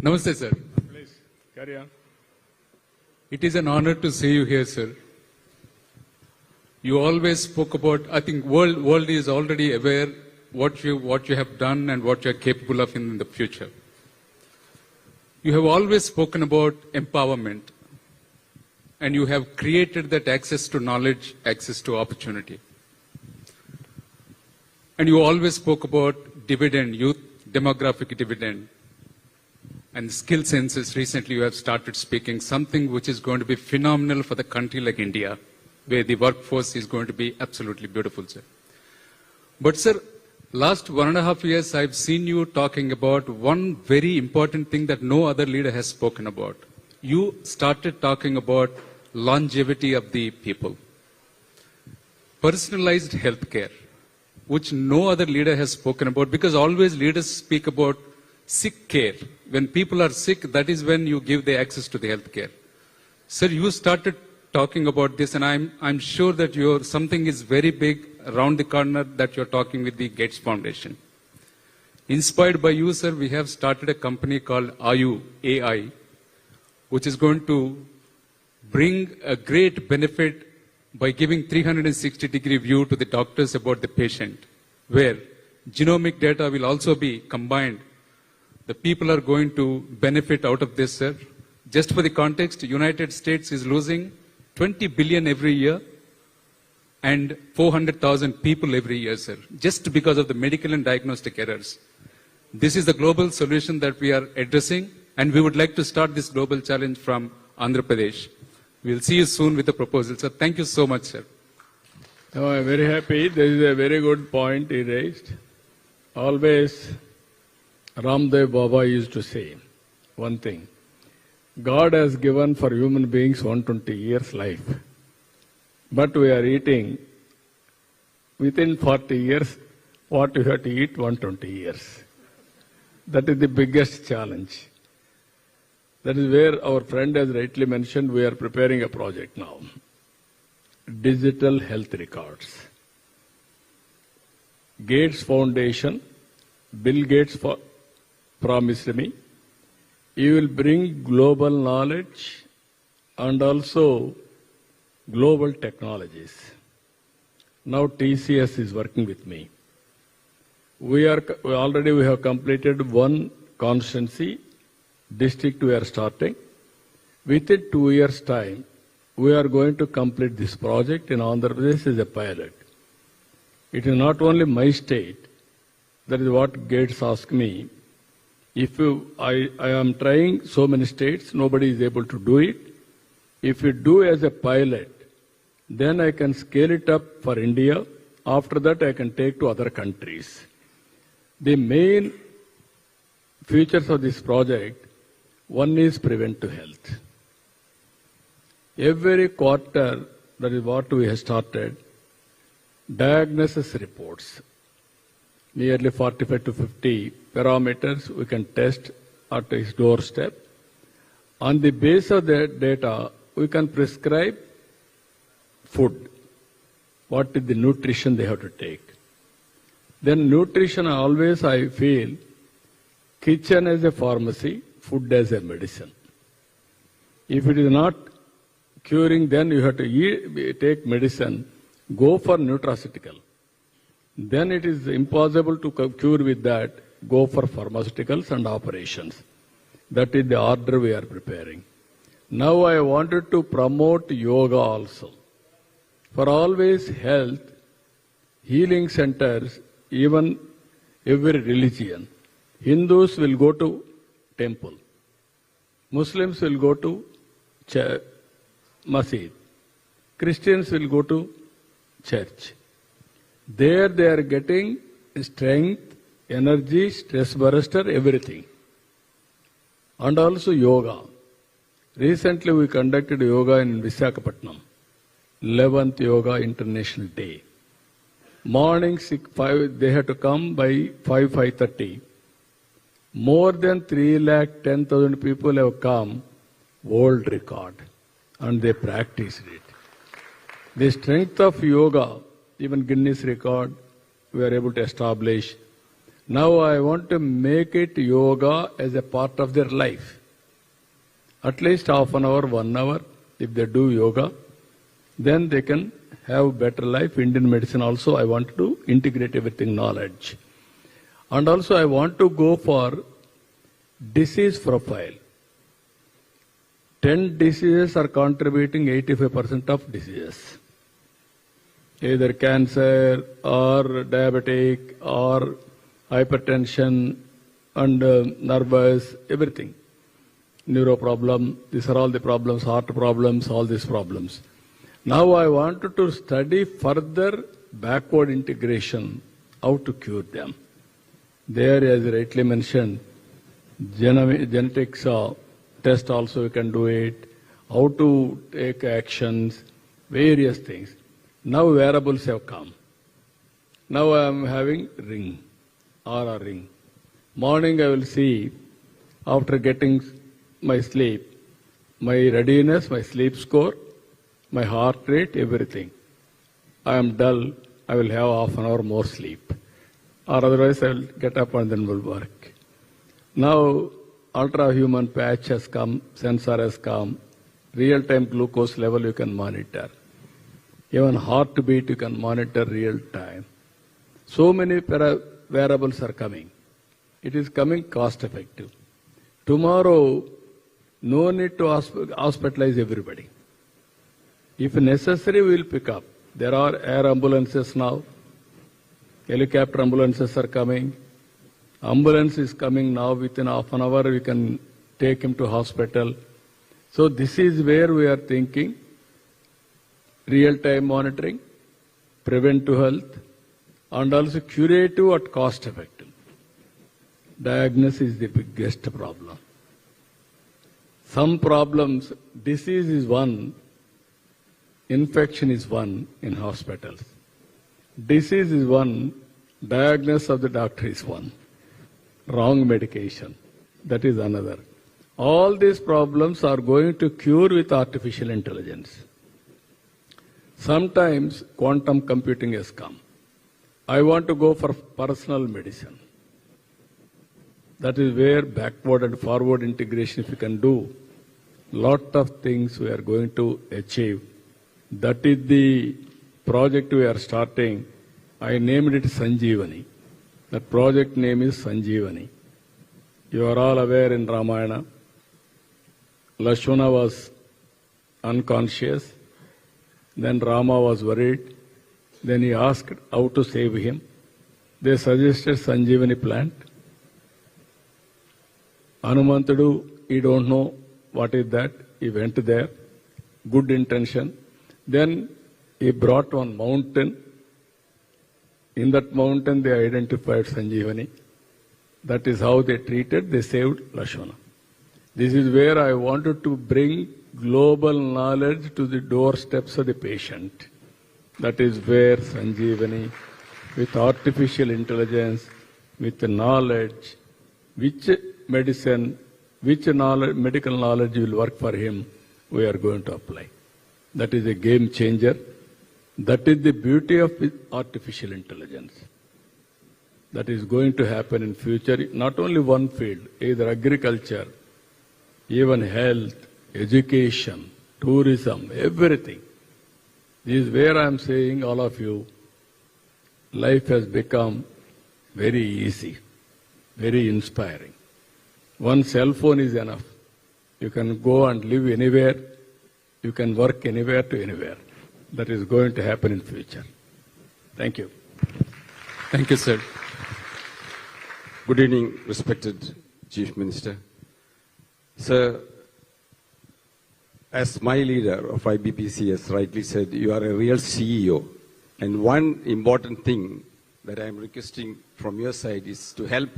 Namaste, sir. Please, carry on. It is an honor to see you here, sir. You always spoke about, I think world is already aware what you have done and what you are capable of in the future. You have always spoken about empowerment, and you have created that access to knowledge, access to opportunity. And you always spoke about dividend, youth demographic dividend, and skill census. Recently you have started speaking something which is going to be phenomenal for the country like India, where the workforce is going to be absolutely beautiful, sir. But, sir, last 1.5 years, I've seen you talking about one very important thing that no other leader has spoken about. You started talking about longevity of the people. Personalized healthcare, which no other leader has spoken about, because always leaders speak about sick care. When people are sick, that is when you give the access to the healthcare. Sir, you started talking about this, and I'm sure that something is very big around the corner that you're talking with the Gates Foundation. Inspired by you, sir, we have started a company called Ayu AI, which is going to bring a great benefit by giving 360-degree view to the doctors about the patient, where genomic data will also be combined. The people are going to benefit out of this, sir. Just for the context, United States is losing 20 billion every year and 400,000 people every year, sir, just because of the medical and diagnostic errors. This is the global solution that we are addressing, and we would like to start this global challenge from Andhra Pradesh. We'll see you soon with the proposal, sir. Thank you so much, sir. No, I'm very happy. This is a very good point he raised. Always, Ramdev Baba used to say one thing. God has given for human beings 120 years life. But we are eating within 40 years what we have to eat 120 years. That is the biggest challenge. That is where our friend has rightly mentioned we are preparing a project now. Digital health records. Gates Foundation, Bill Gates promised me, you will bring global knowledge and also global technologies. Now TCS is working with me. We have completed one constituency district we are starting. Within 2 years' time, we are going to complete this project in Andhra Pradesh as a pilot. It is not only my state. That is what Gates asked me. I am trying so many states, nobody is able to do it. If you do as a pilot, then I can scale it up for India. After that, I can take to other countries. The main features of this project, one is preventive health. Every quarter, that is what we have started, diagnosis reports. Nearly 45 to 50 parameters we can test at his doorstep. On the basis of that data, we can prescribe food. What is the nutrition they have to take? Then nutrition, always I feel, kitchen as a pharmacy, food as a medicine. If it is not curing, then you have to take medicine, go for nutraceutical. Then it is impossible to cure with that, go for pharmaceuticals and operations. That is the order we are preparing. Now I wanted to promote yoga also. For always health, healing centers, even every religion. Hindus will go to temple. Muslims will go to masjid. Christians will go to church. There they are getting strength, energy, stress buster, everything. And also yoga. Recently we conducted yoga in Visakhapatnam, 11th Yoga International Day. Morning 5, they had to come by 5:30. More than 310,000 people have come, world record, and they practiced it. The strength of yoga, even Guinness record, we are able to establish. Now I want to make it yoga as a part of their life. At least half an hour, 1 hour, if they do yoga, then they can have better life. Indian medicine also, I want to integrate everything knowledge. And also I want to go for disease profile. 10 diseases are contributing 85% of diseases. Either cancer or diabetic or hypertension and nervous, everything. Neuro problem, these are all the problems, heart problems, all these problems. Now I wanted to study further backward integration, how to cure them. There, as rightly mentioned, genetics test also we can do it, how to take actions, various things. Now wearables have come. Now I am having ring, Aura ring. Morning I will see, after getting my sleep, my readiness, my sleep score, my heart rate, everything. I am dull, I will have half an hour more sleep. Or otherwise I will get up and then will work. Now ultra-human patch has come, sensor has come, real-time glucose level you can monitor. Even heartbeat you can monitor real time. So many wearables are coming. It is coming cost effective. Tomorrow, no need to hospitalize everybody. If necessary, we will pick up. There are air ambulances now. Helicopter ambulances are coming. Ambulance is coming now. Within half an hour, we can take him to hospital. So this is where we are thinking. Real-time monitoring, preventive health, and also curative at cost effective. Diagnosis is the biggest problem. Some problems, disease is one, infection is one in hospitals. Disease is one, diagnosis of the doctor is one. Wrong medication, that is another. All these problems are going to cure with artificial intelligence. Sometimes quantum computing has come. I want to go for personal medicine. That is where backward and forward integration, if you can do, lot of things we are going to achieve. That is the project we are starting. I named it Sanjeevani. That project name is Sanjeevani. You are all aware in Ramayana, Lakshmana was unconscious. Then Rama was worried. Then he asked how to save him. They suggested Sanjeevani plant. Hanumantudu, he don't know what is that. He went there. Good intention. Then he brought one mountain. In that mountain they identified Sanjeevani. That is how they treated, they saved Lakshmana. This is where I wanted to bring global knowledge to the doorsteps of the patient. That is where Sanjeevani, with artificial intelligence, with knowledge, which medicine, which knowledge, medical knowledge will work for him, we are going to apply. That is a game changer. That is the beauty of artificial intelligence. That is going to happen in future, not only one field, either agriculture, even health, education, tourism, everything. This is where I am saying, all of you, life has become very easy, very inspiring. One cell phone is enough. You can go and live anywhere. You can work anywhere to anywhere. That is going to happen in future. Thank you. Thank you, sir. Good evening, respected Chief Minister. Sir, as my leader of IBPC has rightly said, you are a real CEO. And one important thing that I am requesting from your side is to help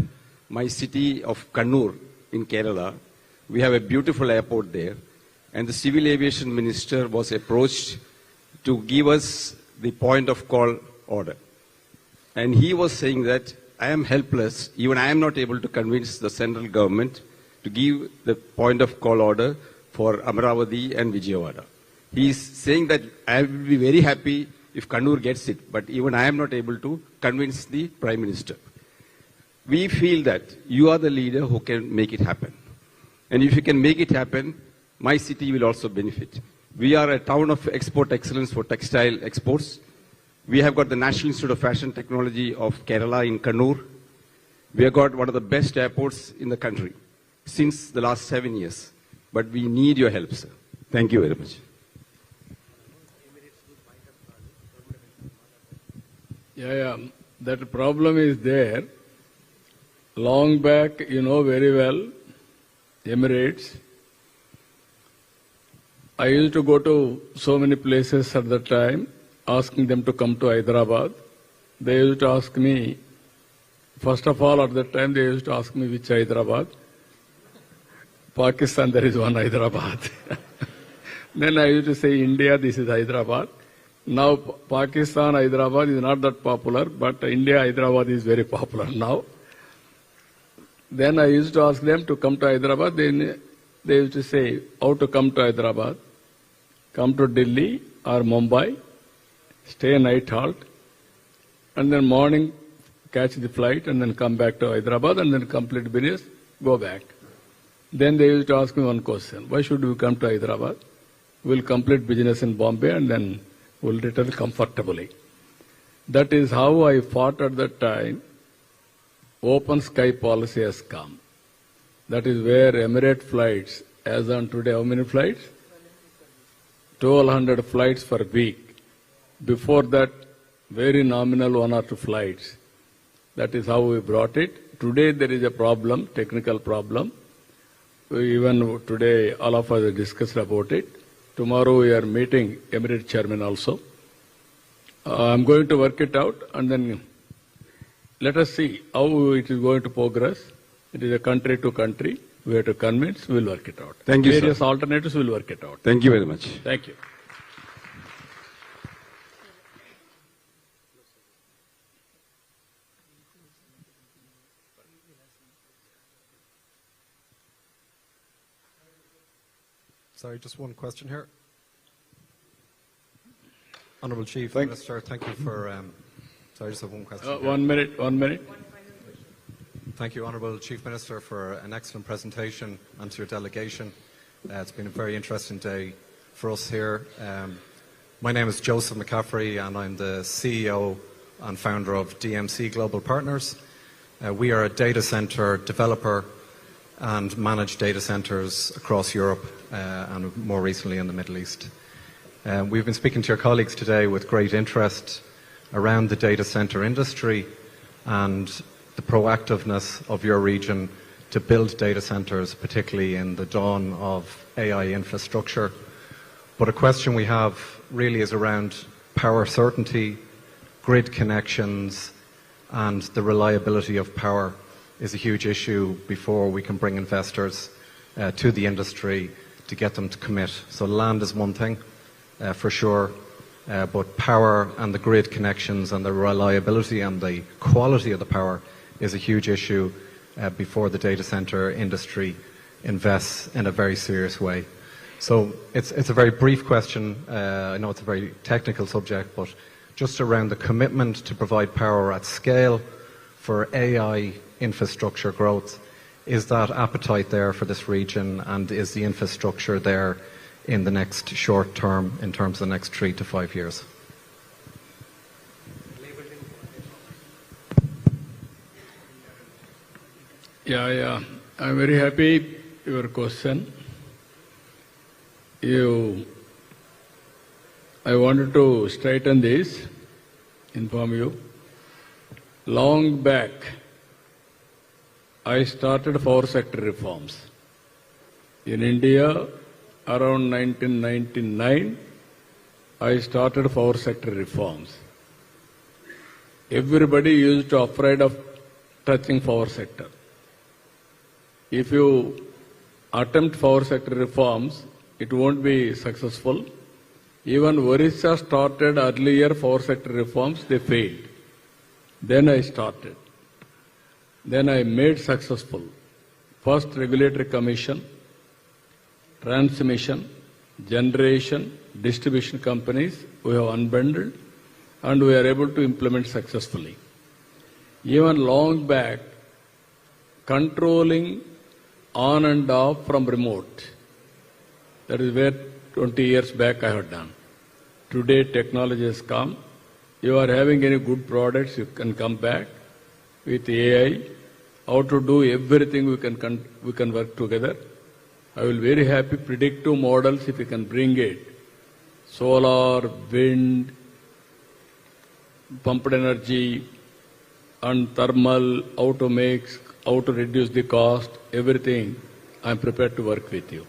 my city of Kannur in Kerala We have a beautiful airport there. And the civil aviation minister was approached to give us the point of call order. And he was saying that I am helpless, even I am not able to convince the central government to give the point of call order for Amaravati and Vijayawada. He is saying that I will be very happy if Kannur gets it, but even I am not able to convince the Prime Minister. We feel that you are the leader who can make it happen. And if you can make it happen, my city will also benefit. We are a town of export excellence for textile exports. We have got the National Institute of Fashion Technology of Kerala in Kannur. We have got one of the best airports in the country since the last 7 years. But we need your help, sir. Thank you very much. Yeah, that problem is there. Long back, you know very well, Emirates. I used to go to so many places at that time, asking them to come to Hyderabad. They used to ask me, first of all, at that time, they used to ask me which Hyderabad. Pakistan, there is one Hyderabad. Then I used to say, India, this is Hyderabad. Now, Pakistan, Hyderabad is not that popular, but India, Hyderabad is very popular now. Then I used to ask them to come to Hyderabad. Then they used to say, how to come to Hyderabad? Come to Delhi or Mumbai, stay a night halt, and then morning catch the flight and then come back to Hyderabad and then complete business, go back. Then they used to ask me one question, why should we come to Hyderabad? We'll complete business in Bombay and then we'll return comfortably. That is how I fought at that time. Open sky policy has come. That is where Emirate flights, as on today, how many flights? 1,200 flights per week. Before that, very nominal 1 or 2 flights. That is how we brought it. Today there is a problem, technical problem. Even today all of us discussed about it. Tomorrow we are meeting Emirate chairman also. I'm going to work it out and then let us see how it is going to progress. It is a country to country. We have to convince, we'll work it out. Thank you, Various sir. alternatives, we'll work it out. Thank you very much. Thank you. Sorry, just one question here. Honourable Chief Minister, thank you for... sorry, just have one question. 1 minute, 1 minute. Thank you, Honourable Chief Minister, for an excellent presentation and to your delegation. It's been a very interesting day for us here. My name is Joseph McCaffrey and I'm the CEO and founder of DMC Global Partners. We are a data centre developer and manage data centres across Europe and more recently in the Middle East. We've been speaking to your colleagues today with great interest around the data centre industry and the proactiveness of your region to build data centres, particularly in the dawn of AI infrastructure. But a question we have really is around power certainty, grid connections, and the reliability of power is a huge issue before we can bring investors to the industry to get them to commit. So land is one thing, for sure, but power and the grid connections and the reliability and the quality of the power is a huge issue before the data center industry invests in a very serious way. So it's a very brief question. I know it's a very technical subject, but just around the commitment to provide power at scale for AI infrastructure growth. Is that appetite there for this region, and is the infrastructure there in the next short term, in terms of the next 3 to 5 years? Yeah. I'm very happy your question. I wanted to straighten this, inform you. Long back, I started power sector reforms. In India, around 1999, I started power sector reforms. Everybody used to afraid of touching power sector. If you attempt power sector reforms, it won't be successful. Even Orissa started earlier power sector reforms, they failed. Then I started. Then I made successful. First regulatory commission, transmission, generation, distribution companies, we have unbundled and we are able to implement successfully. Even long back, controlling on and off from remote. That is where 20 years back I had done. Today technology has come. You are having any good products, you can come back with AI. How to do everything we can work together. I will very happy predictive models if you can bring it. Solar, wind, pumped energy, and thermal, how to mix, how to reduce the cost, everything, I am prepared to work with you.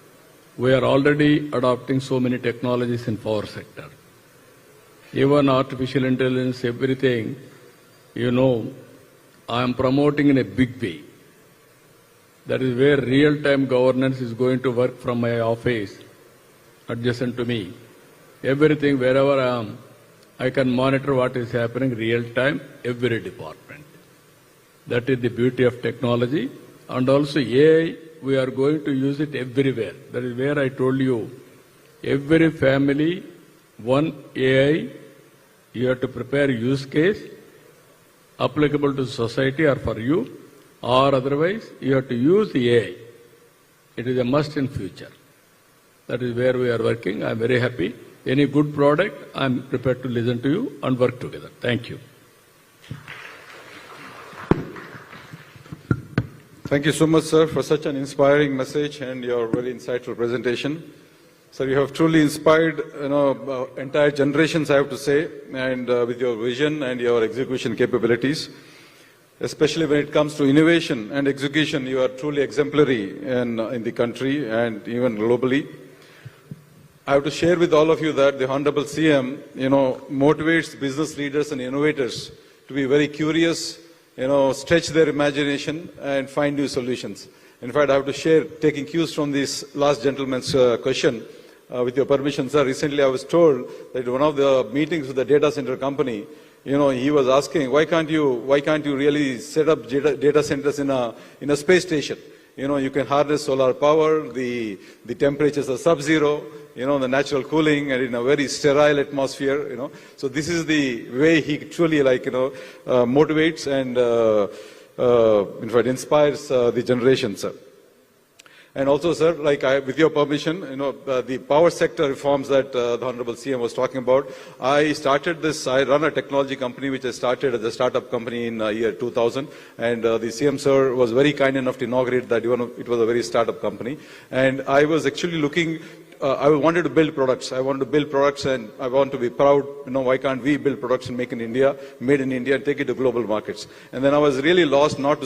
We are already adopting so many technologies in power sector. Even artificial intelligence, everything, you know, I am promoting in a big way. That is where real-time governance is going to work from my office, adjacent to me. Everything, wherever I am, I can monitor what is happening real-time, every department. That is the beauty of technology. And also AI, we are going to use it everywhere. That is where I told you, every family, one AI, you have to prepare use case, applicable to society or for you, or otherwise you have to use the AI. It is a must in future. That is where we are working. I am very happy. Any good product, I am prepared to listen to you and work together. Thank you. Thank you so much, sir, for such an inspiring message and your very insightful presentation. Sir, you have truly inspired, entire generations, I have to say, and with your vision and your execution capabilities. Especially when it comes to innovation and execution, you are truly exemplary in the country and even globally. I have to share with all of you that the Honorable CM, motivates business leaders and innovators to be very curious, stretch their imagination and find new solutions. In fact, I have to share, taking cues from this last gentleman's question, with your permission, sir. Recently, I was told that one of the meetings with the data center company, he was asking, why can't you really set up data centers in a space station? You can harness solar power, the temperatures are sub-zero, the natural cooling, and in a very sterile atmosphere, So this is the way he truly motivates and, in fact, inspires the generation, sir. And also, sir, with your permission, the power sector reforms that the Honorable CM was talking about, I run a technology company which I started as a startup company in year 2000, and the CM sir was very kind enough to inaugurate that. It was a very startup company, and I was actually looking, I wanted to build products. I wanted to build products and I want to be proud, why can't we build products and made in India, and take it to global markets. And then I was really lost not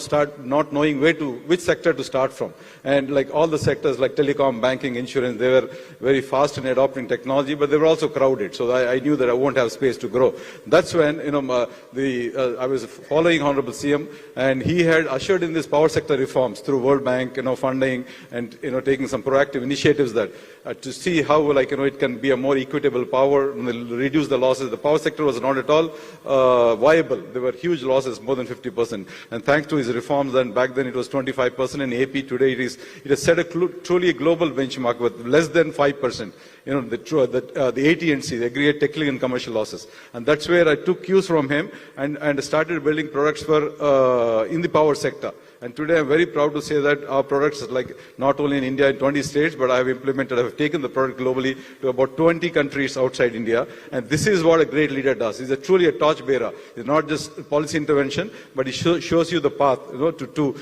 knowing which sector to start from. And all the sectors like telecom, banking, insurance, they were very fast in adopting technology, but they were also crowded. So I knew that I won't have space to grow. That's when, I was following Honorable CM, and he had ushered in this power sector reforms through World Bank, funding and, taking some proactive initiatives that, to see how it can be a more equitable power, reduce the losses. The power sector was not at all viable. There were huge losses, more than 50%. And thanks to his reforms, then back then it was 25%. In AP today it has set a truly global benchmark with less than 5%. The AT&C, the aggregate technical and commercial losses. And that's where I took cues from him and started building products for in the power sector. And today I'm very proud to say that our products are not only in India in 20 states, but I have taken the product globally to about 20 countries outside India. And this is what a great leader does. He's truly a torchbearer. It's not just policy intervention, but he shows you the path, to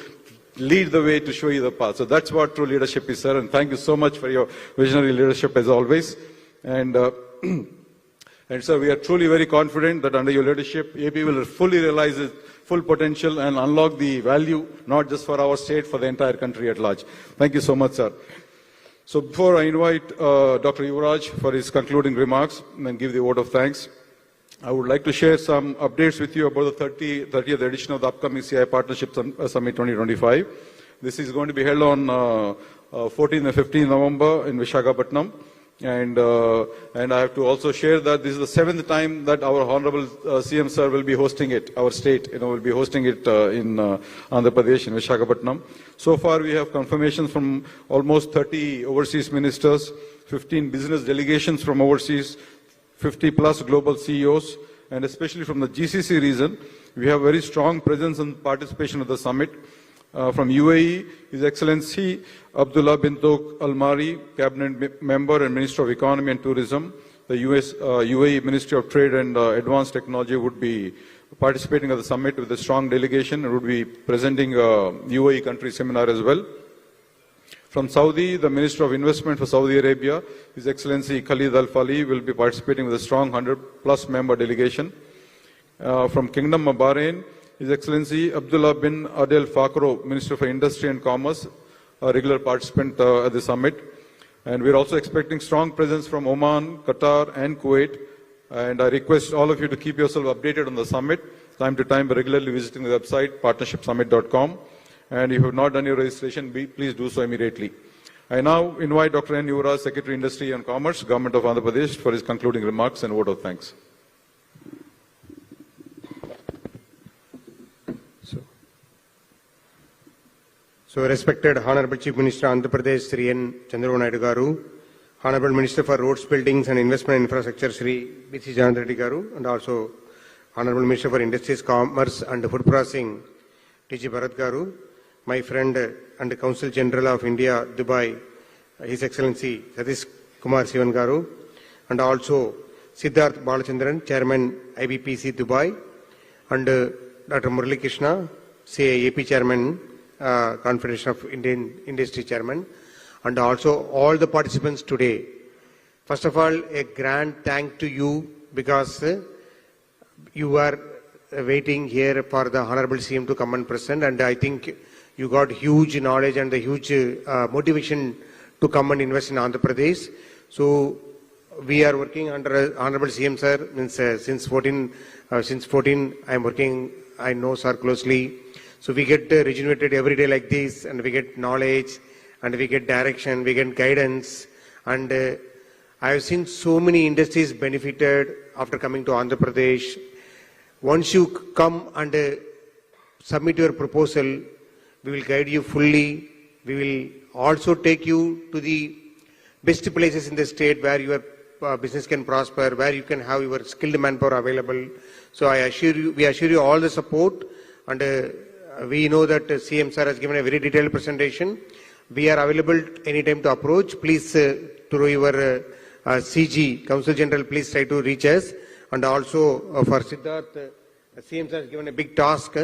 lead the way, to show you the path. So that's what true leadership is, sir. And thank you so much for your visionary leadership as always. And, and sir, we are truly very confident that under your leadership, AP will fully realize its full potential and unlock the value, not just for our state, for the entire country at large. Thank you so much, sir. So before I invite Dr. Yuvraj for his concluding remarks and give the vote of thanks, I would like to share some updates with you about the 30th edition of the upcoming CI Partnership Summit 2025. This is going to be held on 14th and 15th November in Visakhapatnam. And I have to also share that this is the 7th time that our Honorable CM Sir will be hosting it, our state, will be hosting it in Andhra Pradesh, in Visakhapatnam. So far we have confirmations from almost 30 overseas ministers, 15 business delegations from overseas, 50 plus global CEOs, and especially from the GCC region, we have very strong presence and participation at the summit. From UAE, His Excellency Abdullah bin Tok Al-Mari, Cabinet Member and Minister of Economy and Tourism. The UAE Ministry of Trade and Advanced Technology would be participating at the summit with a strong delegation and would be presenting UAE country seminar as well. From Saudi, the Minister of Investment for Saudi Arabia, His Excellency Khalid Al-Fali, will be participating with a strong 100+ member delegation. From Kingdom of Bahrain, His Excellency Abdullah bin Adel Fakro, Minister for Industry and Commerce, a regular participant at the summit. And we're also expecting strong presence from Oman, Qatar and Kuwait. And I request all of you to keep yourself updated on the summit, time to time by regularly visiting the website partnershipsummit.com. And if you have not done your registration, please do so immediately. I now invite Dr. N. Yuvraj, Secretary Industry and Commerce, Government of Andhra Pradesh, for his concluding remarks and vote of thanks. So respected Honorable Chief Minister Andhra Pradesh, Sri N. Chandrababu Naidu Garu, Honorable Minister for Roads, Buildings and Investment Infrastructure, Sri B.C. Janardhan Reddy Garu, and also Honorable Minister for Industries, Commerce and Food Processing, T.G. Bharat Garu, my friend and Consul General of India, Dubai, His Excellency Satish Kumar Sivan Garu, and also Siddharth Balachandran, Chairman IBPC Dubai, and Dr. Murali Krishna, AP Chairman, Confederation of Indian Industry Chairman, and also all the participants today. First of all, a grand thank to you because you are waiting here for the Honorable CM to come and present, and I think you got huge knowledge and the huge motivation to come and invest in Andhra Pradesh. So we are working under Honorable CM Sir since 14 I am working, I know Sir closely. So we get rejuvenated every day like this, and we get knowledge, and we get direction, we get guidance, and I have seen so many industries benefited after coming to Andhra Pradesh. Once you come and submit your proposal, we will guide you fully. We will also take you to the best places in the state where your business can prosper, where you can have your skilled manpower available. So I assure you, we assure you all the support, and we know that CM Sir has given a very detailed presentation. We are available anytime to approach. Please, through your CG, Council General, please try to reach us. And also for Siddharth, CM Sir has given a big task.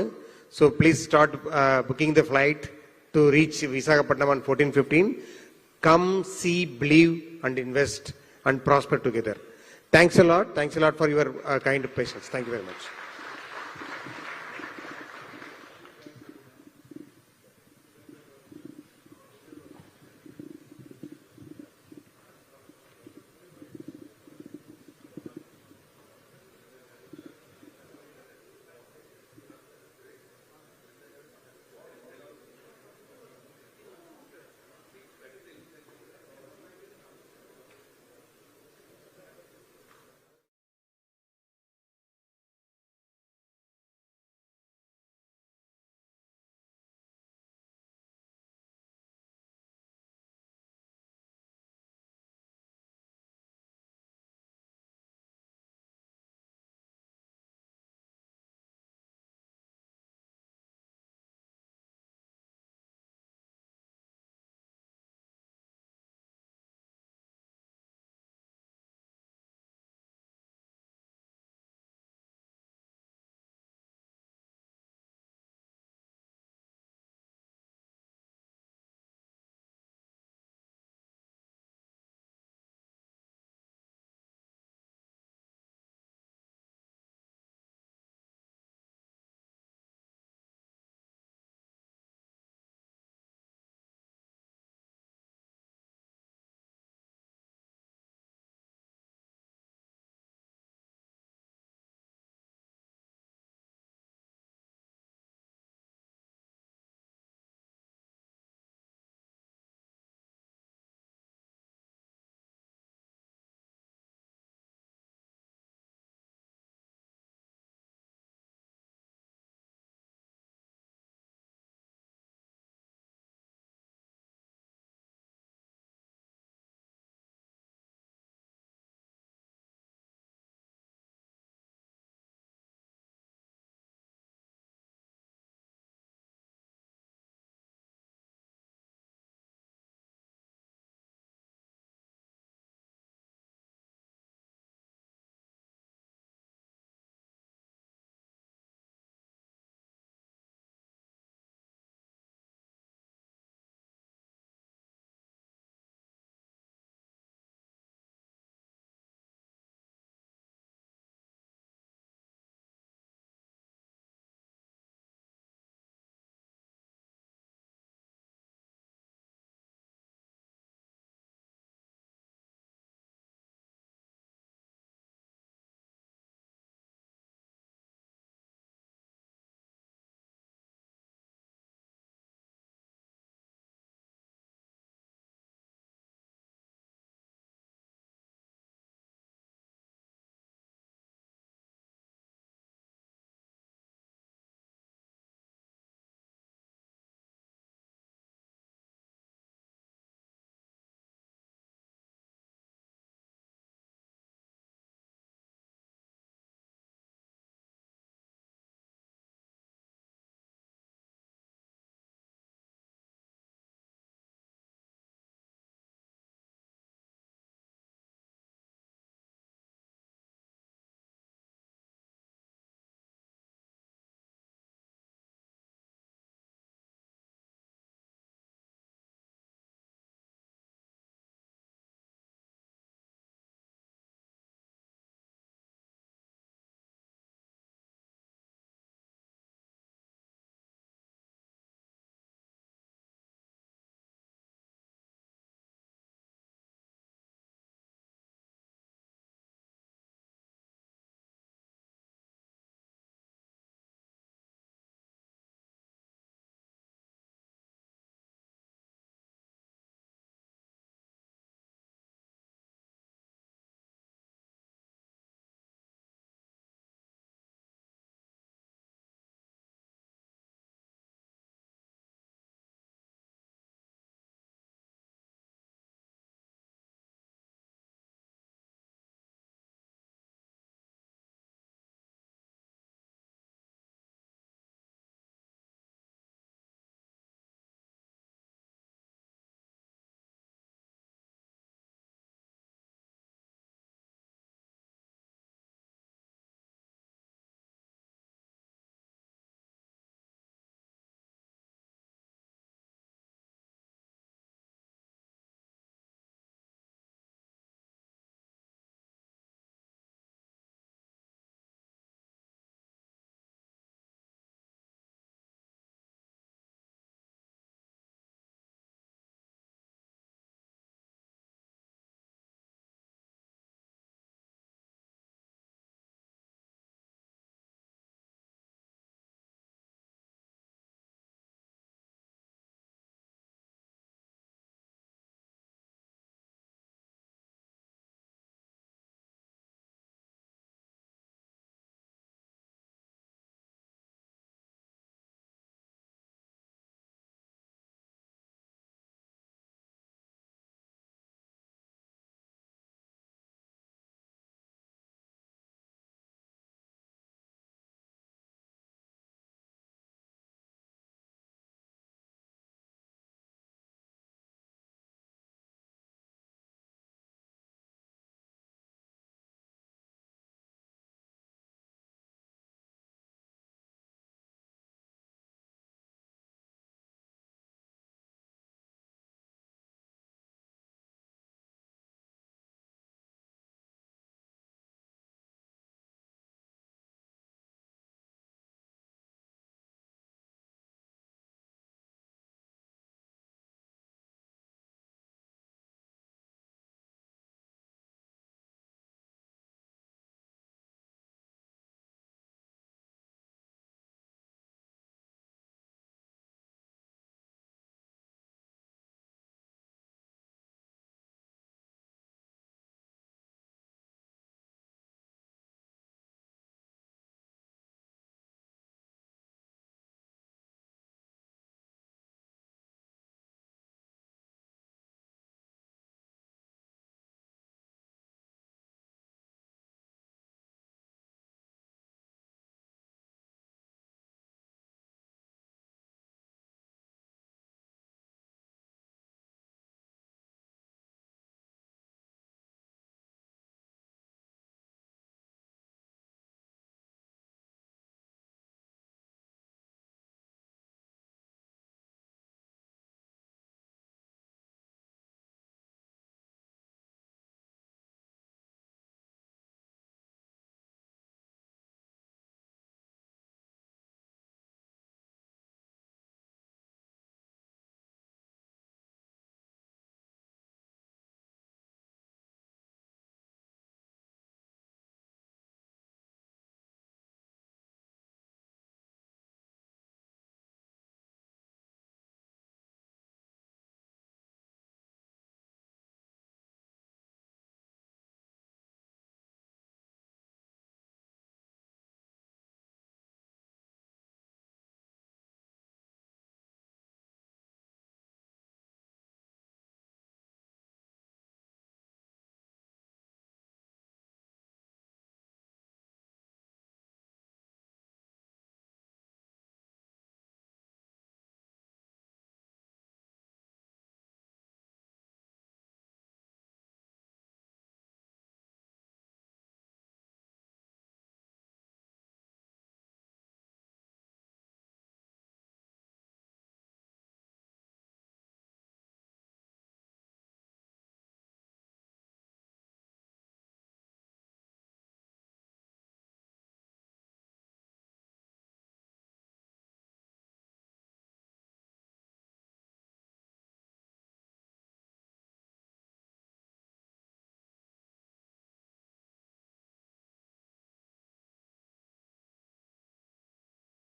So please start booking the flight to reach Visakhapatnam on 14-15. Come, see, believe, and invest and prosper together. Thanks a lot. Thanks a lot for your kind patience. Thank you very much.